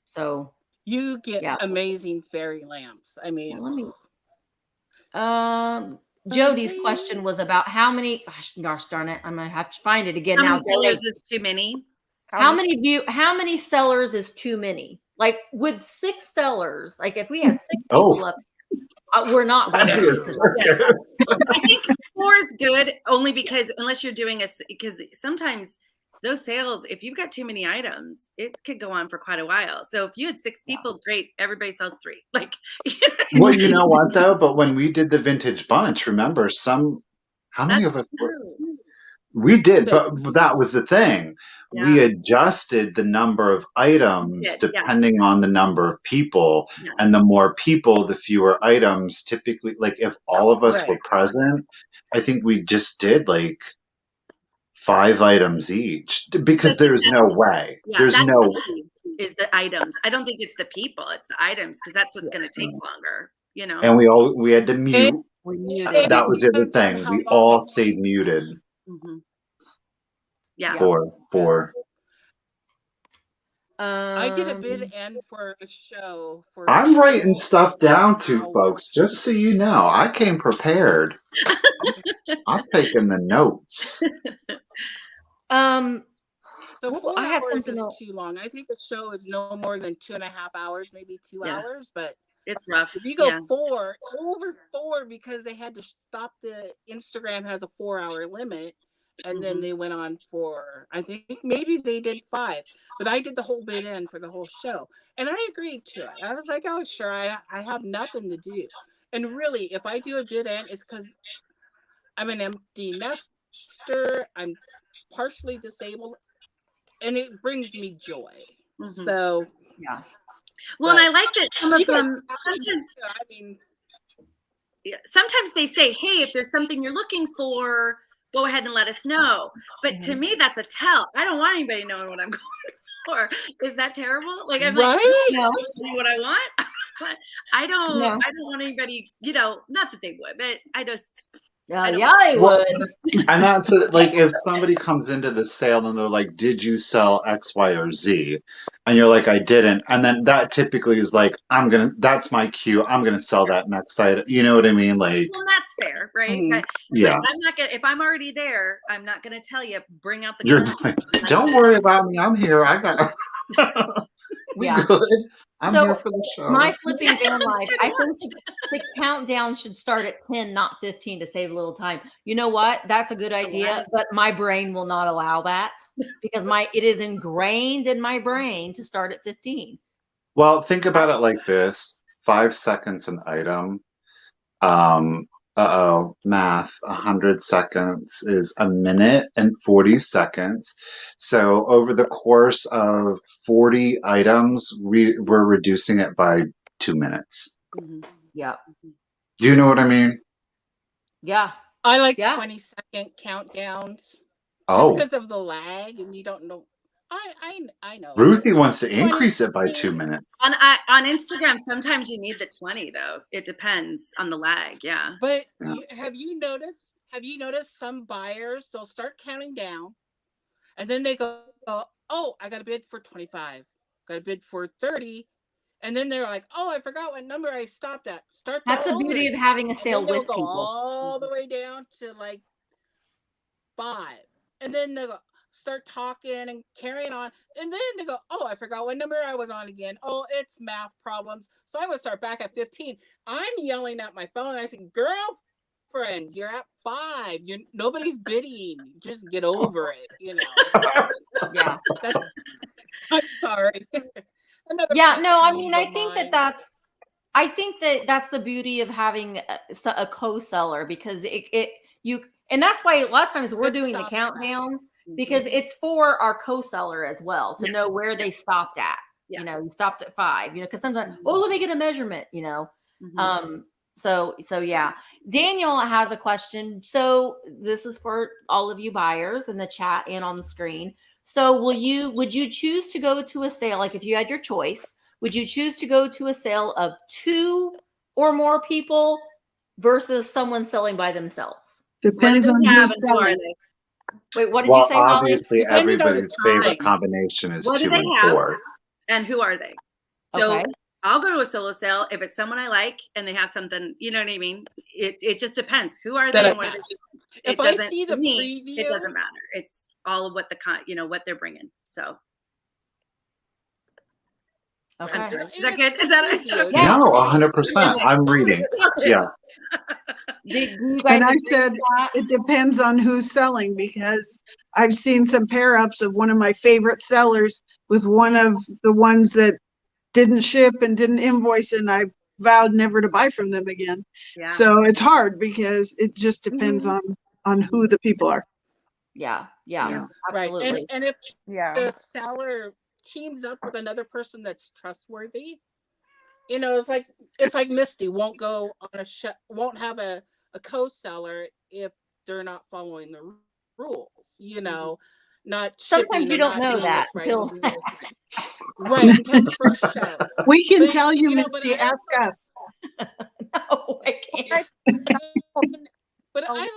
So you get amazing fairy lamps. I mean, Jody's question was about how many, gosh darn it, I'm gonna have to find it again. How now. many sellers is too many? How many sellers is too many? Like with 6 sellers, like if we had 6 people up, we're not going to. I think 4 is good only because unless you're doing because sometimes those sales, if you've got too many items, it could go on for quite a while. So if you had 6 people, great, everybody sells 3. Like, well, you know what though? But when we did the vintage bunch, remember how many of us were? We did, but that was the thing. Yeah. We adjusted the number of items depending on the number of people. Yeah. And the more people, the fewer items. Typically, like if all of us were present, I think we just did like 5 items each because there's no way. Yeah, there's no is the items. I don't think it's the people, it's the items because that's what's going to take longer, you know. And we had to mute. That was the other thing. We all stayed muted. Mm-hmm. Yeah. For I did a bid end for a show. I'm writing stuff down too, folks, just so you know. I came prepared. I'm taking the notes. So 4 hours is too long. I think the show is no more than 2.5 hours, maybe 2 hours, but it's rough. If you go over 4 because they had to stop the Instagram has a 4-hour limit. And then they went on for, I think maybe they did 5, but I did the whole bid in for the whole show. And I agreed to it. I was like, oh, sure, I have nothing to do. And really, if I do a bid in, it's because I'm an empty nester. I'm partially disabled. And it brings me joy. Mm-hmm. So, yeah. Well, and I like that some of them sometimes they say, hey, if there's something you're looking for, go ahead and let us know. But to me, that's a tell. I don't want anybody knowing what I'm going for. Is that terrible? Like I'm like, no, what I want. I don't want anybody, you know, not that they would, but I just I would. And that's like if somebody comes into the sale and they're like, did you sell X, Y, or Z? And you're like, I didn't. And then that typically is like, that's my cue. I'm going to sell that next item. You know what I mean? Like, well, that's fair, right? But I'm not going to, if I'm already there, I'm not going to tell you, bring out the You're like, don't worry about me. I'm here. I got we good. I'm here for the show. My flipping van life, I think the countdown should start at 10, not 15 to save a little time. You know what? That's a good idea, but my brain will not allow that because it is ingrained in my brain to start at 15. Well, think about it like this. 5 seconds an item. Math. 100 seconds is a minute and 40 seconds. So over the course of 40 items, we're reducing it by 2 minutes. Mm-hmm. Yeah. Do you know what I mean? Yeah. I like 20-second countdowns. Oh. Just because of the lag and you don't know. I know. Ruthie wants to increase it by 2 minutes. On Instagram, sometimes you need the 20 though. It depends on the lag. Yeah. But have you noticed some buyers, they'll start counting down and then they go, oh, I got a bid for 25, got a bid for 30. And then they're like, oh, I forgot what number I stopped at. That's the beauty of having a sale with people. All the way down to like 5. And then they'll go, start talking and carrying on, and then they go, oh, I forgot what number I was on again. Oh, it's math problems. So I would start back at 15. I'm yelling at my phone and I said, girl, friend. You're at 5. Nobody's bidding. Just get over it. You know. Yeah. I'm sorry. Another Yeah. pet No, I peeve mean, of mine. I think that that's the beauty of having a co-seller, because and that's why a lot of times we're It doing the stops that. countdowns, because it's for our co-seller as well to know where they stopped at. Yeah. You know, you stopped at 5, you know, because sometimes, let me get a measurement, you know. So yeah. Daniel has a question. So this is for all of you buyers in the chat and on the screen. So would you choose to go to a sale? Like if you had your choice, would you choose to go to a sale of 2 or more people versus someone selling by themselves? Depends on who's selling. Wait, what did you say, Molly? Obviously, Depending on the everybody's favorite time. combination is What do 2 they and have? 4. And who are they? So Okay. I'll go to a solo sale if it's someone I like and they have something, you know what I mean? It just depends. Who are they and what are they doing? If I see the preview, it doesn't matter. It's all of what what they're bringing. So. Okay. Is that good? Is that Yeah. No, 100%. I'm reading. Yeah. And I said it depends on who's selling, because I've seen some pair ups of one of my favorite sellers with one of the ones that didn't ship and didn't invoice, and I vowed never to buy from them again. Yeah. So it's hard because it just depends on who the people are. Yeah, absolutely. Right. And if Yeah. the seller teams up with another person that's trustworthy, you know, it's like Misty won't go on won't have a co-seller if they're not following the rules, you know, not sometimes shipping you or don't not know doing that this until right until the first show. We can But, tell you, know, Misty, ask us. No, I can't. But I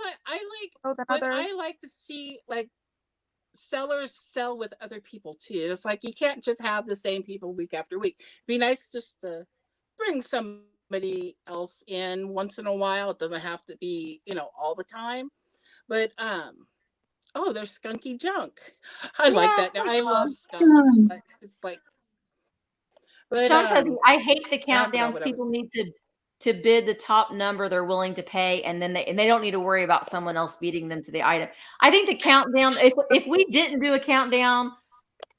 like to see like sellers sell with other people too. It's like you can't just have the same people week after week. It'd be nice just to bring somebody else in once in a while. It doesn't have to be, you know, all the time. But oh, there's skunky junk. I like that. Now I love skunks, but it's like. But, Sean says, I hate the I forgot countdowns. what I People was- need to bid the top number they're willing to pay, and then they don't need to worry about someone else beating them to the item. I think the countdown, if we didn't do a countdown,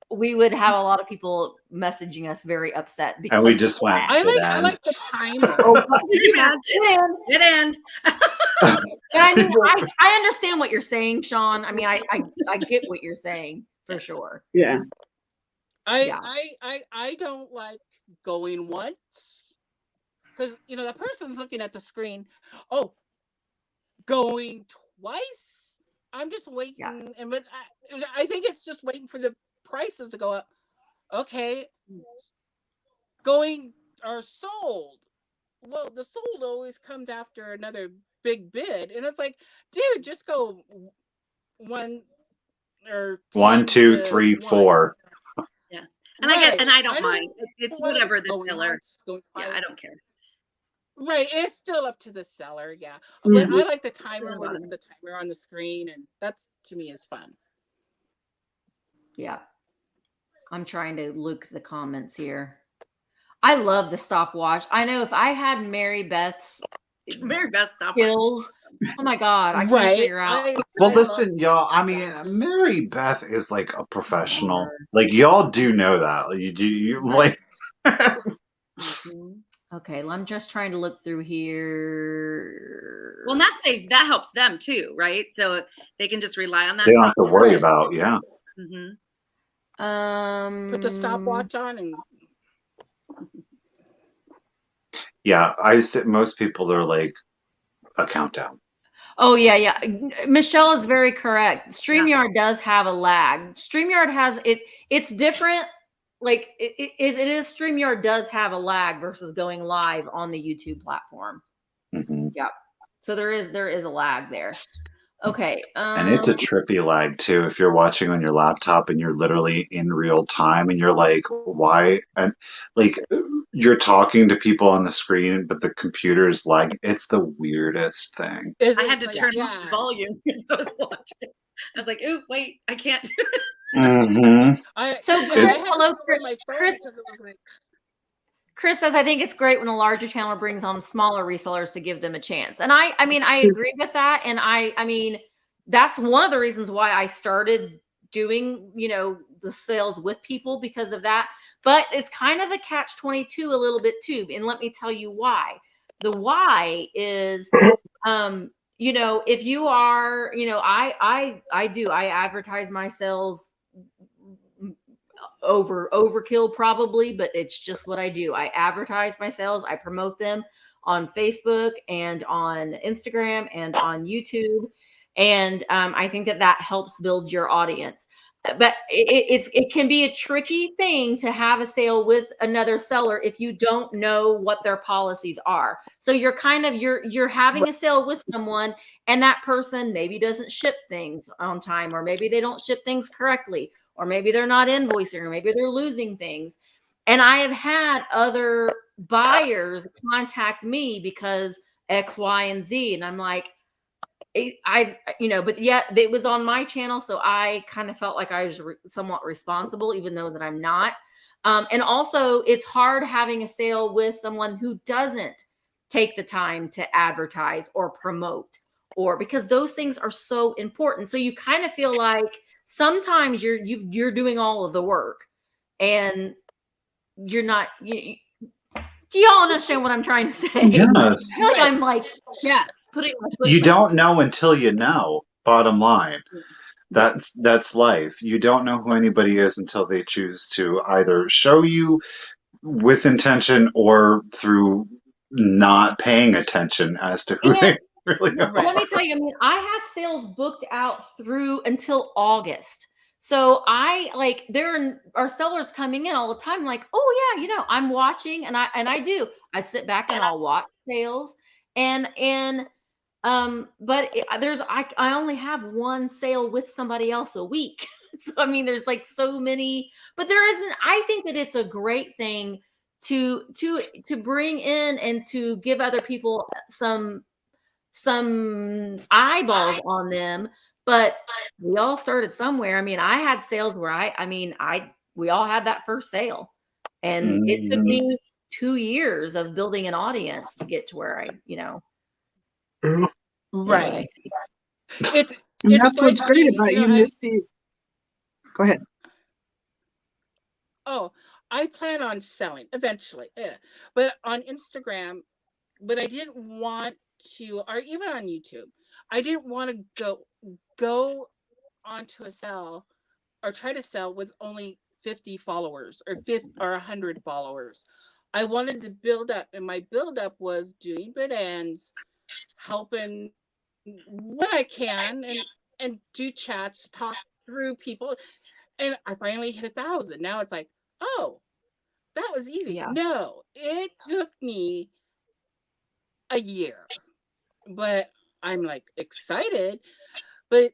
we would have a lot of people messaging us very upset because And we just went. I like the timer. Good end. But I mean, I understand what you're saying, Sean. I mean, I get what you're saying for sure. Yeah. I don't like going once, because you know the person's looking at the screen. Oh, going twice. I'm just waiting, but I think it's just waiting for the prices to go up. Okay, going or sold. Well, the sold always comes after another big bid, and it's like, dude, just go 1 or 1, 2, 3, 4. Yeah, and I don't mind. It's whatever the seller. Yeah, I don't care. Right, it's still up to the seller. Yeah, but I like the timer with the timer on the screen, and that's to me is fun. Yeah, I'm trying to look the comments here. I love the stopwatch. I know if I had Mary Beth's stopwatch skills, oh my God, I can't figure out. Well, listen, y'all. I mean, Mary Beth is like a professional. Like y'all do know that. Like, you like. Okay, well, I'm just trying to look through here. Well, that helps them too, right? So they can just rely on that. They don't have to worry about, yeah. Put the stopwatch on and. Yeah, most people are like a countdown. Oh yeah. Michelle is very correct. StreamYard does have a lag. StreamYard has it. It's different. Like it is. StreamYard does have a lag versus going live on the YouTube platform. Yeah. So there is a lag there. Okay. And it's a trippy lag too. If you're watching on your laptop and you're literally in real time and you're like, why? And like you're talking to people on the screen, but the computer is lagging. It's the weirdest thing. I had to turn off the volume because I was watching. I was like, "Ooh, wait, I can't do this." So Chris, Chris says, I think it's great when a larger channel brings on smaller resellers to give them a chance. And I mean, I agree with that. And I mean, that's one of the reasons why I started doing, you know, the sales with people because of that. But it's kind of a catch-22 a little bit too. And let me tell you why. The why is, you know, if you are, you know, I advertise my sales overkill probably, but it's just what I do. I advertise my sales. I promote them on Facebook and on Instagram and on YouTube. And I think that helps build your audience. But it can be a tricky thing to have a sale with another seller if you don't know what their policies are. So you're kind of you're having a sale with someone, and that person maybe doesn't ship things on time, or maybe they don't ship things correctly, or maybe they're not invoicing, or maybe they're losing things. And I have had other buyers contact me because X, Y, and Z, and I'm like, I you know, but yet it was on my channel, so I kind of felt like I was somewhat responsible, even though that I'm not. And also, it's hard having a sale with someone who doesn't take the time to advertise or promote, or because those things are so important. So you kind of feel like sometimes you're doing all of the work, and you're not. Do y'all understand what I'm trying to say? Yes. I feel like I'm like, Yes. putting my foot You down. don't know until you know. Bottom line. That's life. You don't know who anybody is until they choose to either show you with intention or through not paying attention as to who they really are. Let me tell you, I mean, I have sales booked out through until August. So there are sellers coming in all the time, like, oh yeah, you know, I'm watching, and I sit back and I'll watch sales, but I only have one sale with somebody else a week. So I mean, there's like so many, but there isn't. I think that it's a great thing to bring in and to give other people some eyeballs on them, but we all started somewhere. I mean, I had sales where we all had that first sale, and it took me 2 years of building an audience to get to where I, you know. Right. Anyway. And that's what's great about you, Misty. Go ahead. Oh, I plan on selling eventually, but on Instagram, but I didn't want to, or even on YouTube, I didn't want to go onto a sell or try to sell with only 50 followers or 100 followers. I wanted to build up, and my build up was doing bid ends, helping when I can, and do chats, talk through people, and I finally hit 1,000. Now it's like, oh, that was easy. Yeah. No, it took me a year, but I'm like excited, but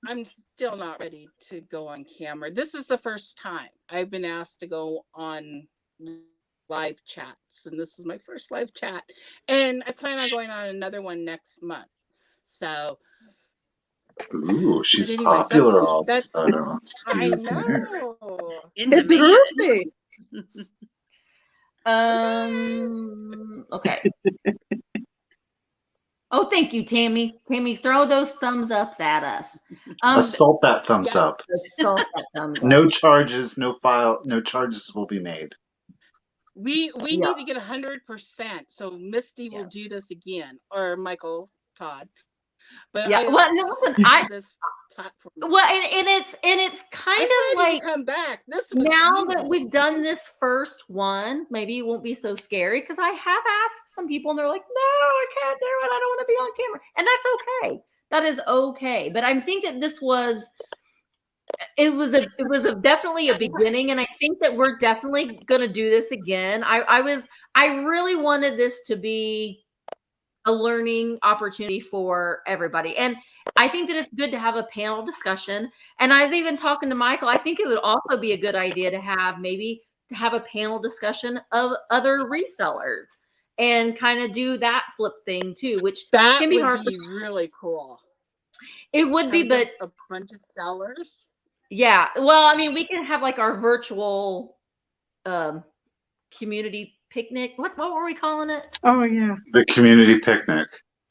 I'm still not ready to go on camera. This is the first time I've been asked to go on live chats, and this is my first live chat, and I plan on going on another one next month. So, Ooh, she's anyways, popular all of a that's sudden. I Excuse me. know. It's early. Okay. Oh, thank you, Tammy. Tammy, throw those thumbs ups at us. Assault that thumbs up. Assault that thumbs up. No charges, no charges will be made. We need to get 100%. So Misty will do this again, or Michael Todd. But this platform. Well, and it's kind of like come back. Now that we've done this first one, maybe it won't be so scary, because I have asked some people and they're like, no, I can't do it. I don't want to be on camera. And that's okay. That is okay. But I think that this was definitely a beginning, and I think that we're definitely going to do this again. I really wanted this to be a learning opportunity for everybody. And I think that it's good to have a panel discussion. And I was even talking to Michael, I think it would also be a good idea to have a panel discussion of other resellers and kind of do that flip thing too, which can be hard. Be really cool. It would be, but a bunch of sellers. Yeah. Well, I mean, we can have like our virtual community picnic. What were we calling it? Oh yeah. The community picnic.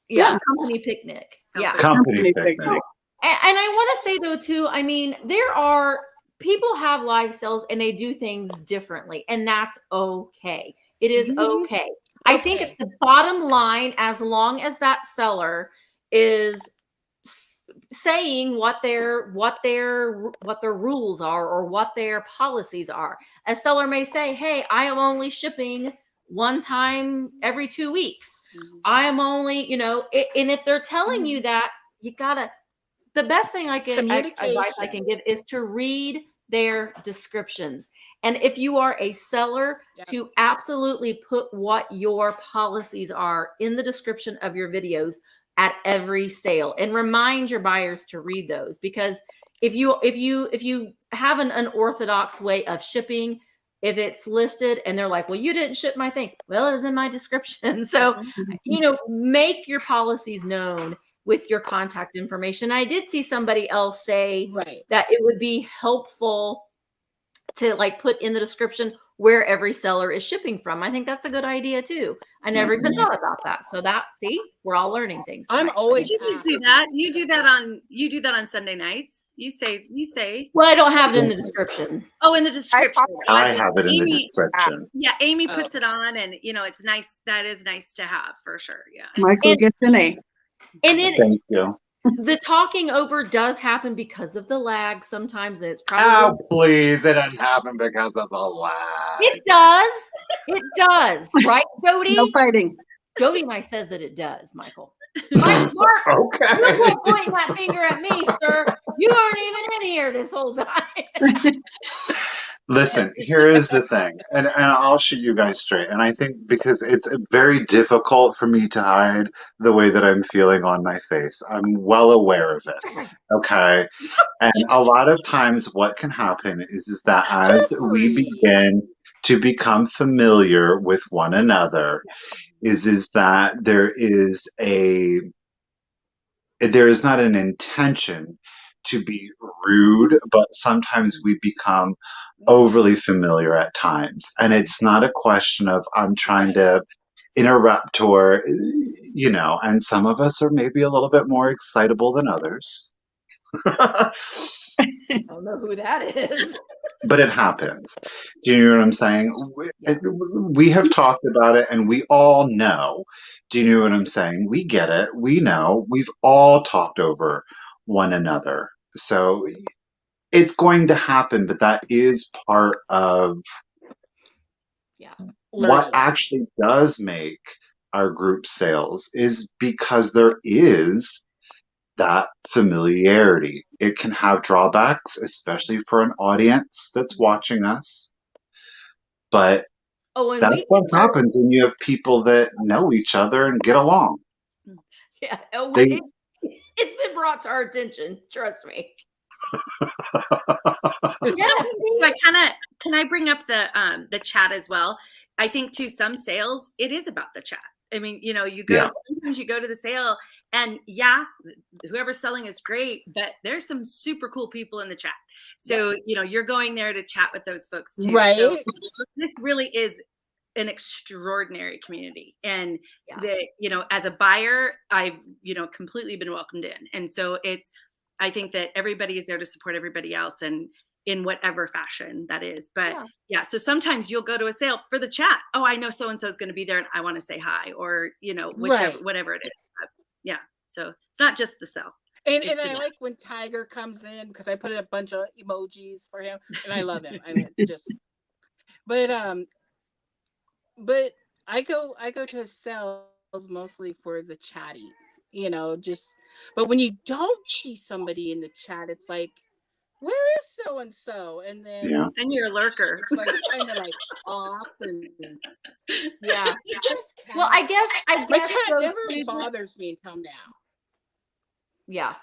Yeah, Yeah. company picnic. Yeah. Company picnic. And I want to say though too, I mean, there are people have live sales and they do things differently, and that's okay. It is okay. I think it's the bottom line, as long as that seller is saying what their rules are or what their policies are. A seller may say, "Hey, I am only shipping one time every 2 weeks. I am only, and if they're telling you that, you gotta. The best thing advice I can give is to read their descriptions. And if you are a seller, to absolutely put what your policies are in the description of your videos at every sale, and remind your buyers to read those. Because if you have an unorthodox way of shipping, if it's listed and they're like, well, you didn't ship my thing. Well, it was in my description. So, make your policies known with your contact information. I did see somebody else say that it would be helpful to put in the description where every seller is shipping from. I think that's a good idea too. I never even thought about that. So we're all learning things. I'm always. You just do that. You do that on Sunday nights. You say. Well, I don't have it in the description. Oh, in the description. I have it in the description. Yeah, Amy puts it on, and it's nice. That is nice to have for sure. Yeah. Michael gets an A. And Thank you. The talking over does happen because of the lag sometimes. And it's probably. Oh, please. It doesn't happen because of the lag. It does. It does. Right, Jody? No fighting. Jody and I says that it does, Michael. Mark, okay. You're pointing that finger at me, sir. You aren't even in here this whole time. Listen, here is the thing, and I'll shoot you guys straight. And I think because it's very difficult for me to hide the way that I'm feeling on my face. I'm well aware of it. Okay. And a lot of times what can happen is that as we begin to become familiar with one another, is that there is not an intention to be rude, but sometimes we become overly familiar at times. And it's not a question of I'm trying to interrupt or, and some of us are maybe a little bit more excitable than others. I don't know who that is. But it happens. Do you know what I'm saying? We have talked about it and we all know. Do you know what I'm saying? We get it. We know. We've all talked over one another. So it's going to happen, but that is part of what actually does make our group sales, is because there is that familiarity. It can have drawbacks, especially for an audience that's watching us. But that's what happens when you have people that know each other and get along. Yeah, it's been brought to our attention. Trust me. Can I bring up the chat as well? I think too, some sales, it is about the chat. I mean, sometimes you go to the sale and whoever's selling is great, but there's some super cool people in the chat. So, you're going there to chat with those folks too. Right. So this really is an extraordinary community. And as a buyer, I've, completely been welcomed in. And so I think that everybody is there to support everybody else, and in whatever fashion that is. But so sometimes you'll go to a sale for the chat. Oh, I know so-and-so is going to be there and I want to say hi, or, whatever it is. But, so it's not just the sale. And I like when Tiger comes in, because I put in a bunch of emojis for him and I love him. I mean, but I go to his sales mostly for the chatty, but when you don't see somebody in the chat, it's like, where is so-and-so? And then and you're a lurker. It's like kind of like off and Well, I guess my cat never bothers me until now. Yeah.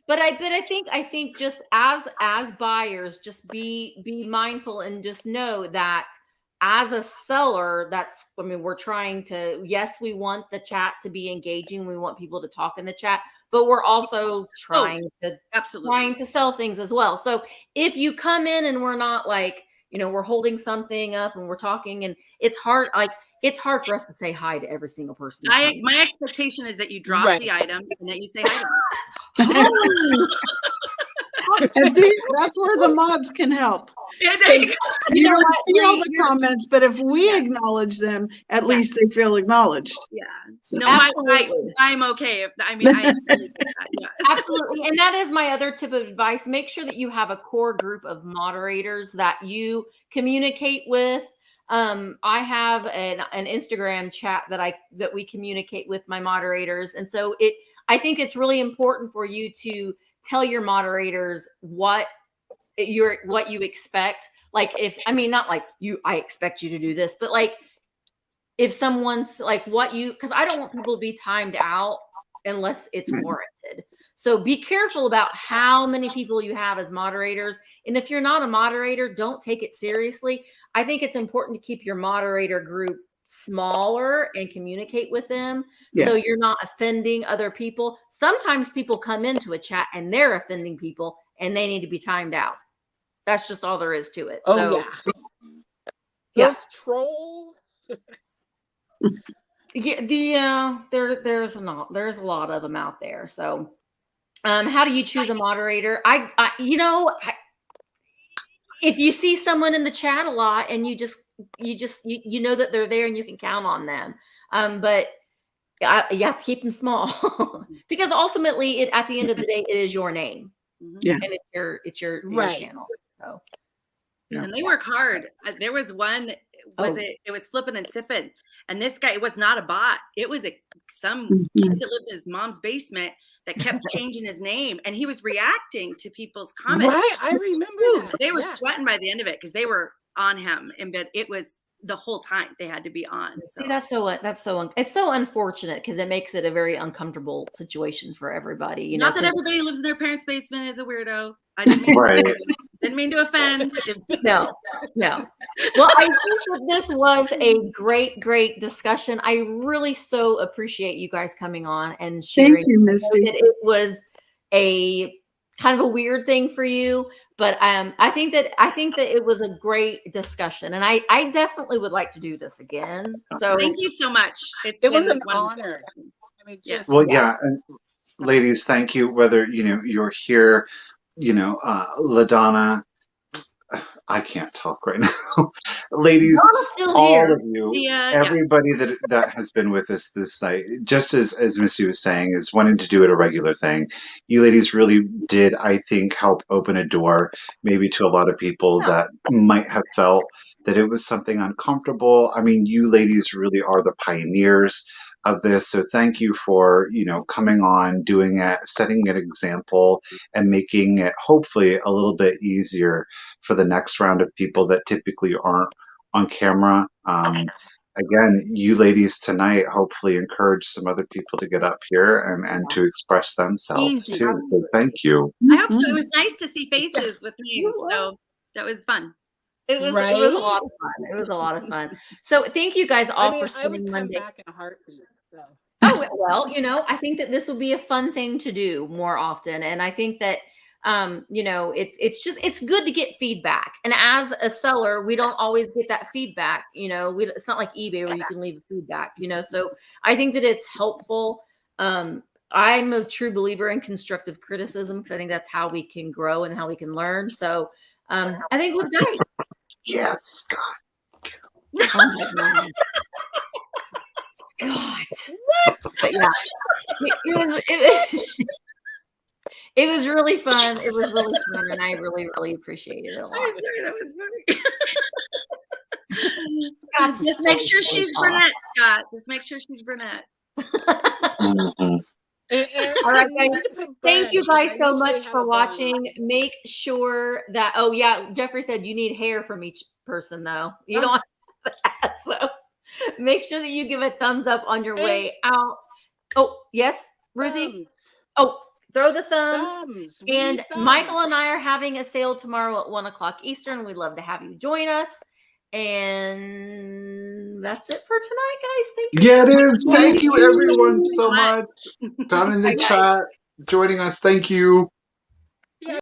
But I think just as buyers, just be mindful and just know that as a seller, we're trying to, yes, we want the chat to be engaging. We want people to talk in the chat, but we're also trying to sell things as well. So if you come in and we're not we're holding something up and we're talking, and it's hard. Like, it's hard for us to say hi to every single person. My expectation is that you drop Right. the item and that you say hi to them. And see, that's where the mods can help. Yeah, there you go. You know don't what, see all Lee, the comments, but if we acknowledge them, at least they feel acknowledged. Yeah. So- No, Absolutely. I'm okay. I appreciate that. Yeah. Absolutely. And that is my other tip of advice. Make sure that you have a core group of moderators that you communicate with. I have an Instagram chat that we communicate with my moderators. And so I think it's really important for you to tell your moderators what you expect. Like, not like I expect you to do this, but like, if someone's like because I don't want people to be timed out unless it's warranted. So be careful about how many people you have as moderators. And if you're not a moderator, don't take it seriously. I think it's important to keep your moderator group smaller and communicate with them. So Yes. you're not offending other people. Sometimes people come into a chat and they're offending people and they need to be timed out. That's just all there is to it. Oh So, yeah. Those trolls. Yeah, there's a lot of them out there. So, how do you choose a moderator? If you see someone in the chat a lot and you know that they're there and you can count on them, but you have to keep them small because ultimately, at the end of the day, it is your name, Yes. and it's your Right. channel. So, And they work hard. There was one, it was Flippin' and Sippin'. And this guy, it was not a bot. It was some kid that lived in his mom's basement that kept changing his name. And he was reacting to people's comments. Right, I remember that. They were Yes. sweating by the end of it because they were on him. But it was the whole time they had to be on. So. See, it's so unfortunate because it makes it a very uncomfortable situation for everybody. Not that 'cause- everybody who lives in their parents' basement is a weirdo. I didn't mean, Right. didn't mean to offend. No. Well, I think that this was a great discussion. I really so appreciate you guys coming on and sharing. Thank you, Misty. That it was a kind of a weird thing for you, but I think that it was a great discussion, and I definitely would like to do this again. So Thank you so much. It was been an wonderful. honor. I mean, Yes. just Well, yeah. And ladies, thank you. Whether, you're here, LaDonna, I can't talk right now. Ladies, Donna's still all here. of you, Yeah, everybody that has been with us this night, just as Missy was saying, is wanting to do it a regular thing. You ladies really did, I think, help open a door maybe to a lot of people that might have felt that it was something uncomfortable. I mean, you ladies really are the pioneers of this. So thank you for, coming on, doing it, setting an example, and making it hopefully a little bit easier for the next round of people that typically aren't on camera. Again, you ladies tonight hopefully encourage some other people to get up here and to express themselves Easy. too. So thank you. I hope so. It was nice to see faces with names. So that was fun. It was a Right? lot of fun. It was a lot of fun. So thank you guys all I mean, for I spending would come Monday. back in a heartbeat. So. Oh, well, I think that this will be a fun thing to do more often. And I think that, it's good to get feedback. And as a seller, we don't always get that feedback. It's not like eBay where you can leave feedback, so I think that it's helpful. I'm a true believer in constructive criticism because I think that's how we can grow and how we can learn. So I think it was great. Yes. Oh my God. God. But yeah, it was really fun. It was really fun, and I really, really appreciated it a lot. I'm sorry, that was funny. Scott's Just make so sure she's off. brunette, Scott. Just make sure she's brunette. Mhm. All right, guys. Thank you guys so much for watching. Make sure that, Jeffrey said you need hair from each person, though. You don't have that. So make sure that you give a thumbs up on your way out. Oh, yes, Ruthie? Thumbs. Oh, throw the thumbs. Thumbs. We And need thumbs. Michael and I are having a sale tomorrow at 1:00 Eastern. We'd love to have you join us. And that's it for tonight, guys. Thank you. Yeah, it so is. much. Thank you everyone so much. Down in the Bye, guys. chat, joining us. Thank you.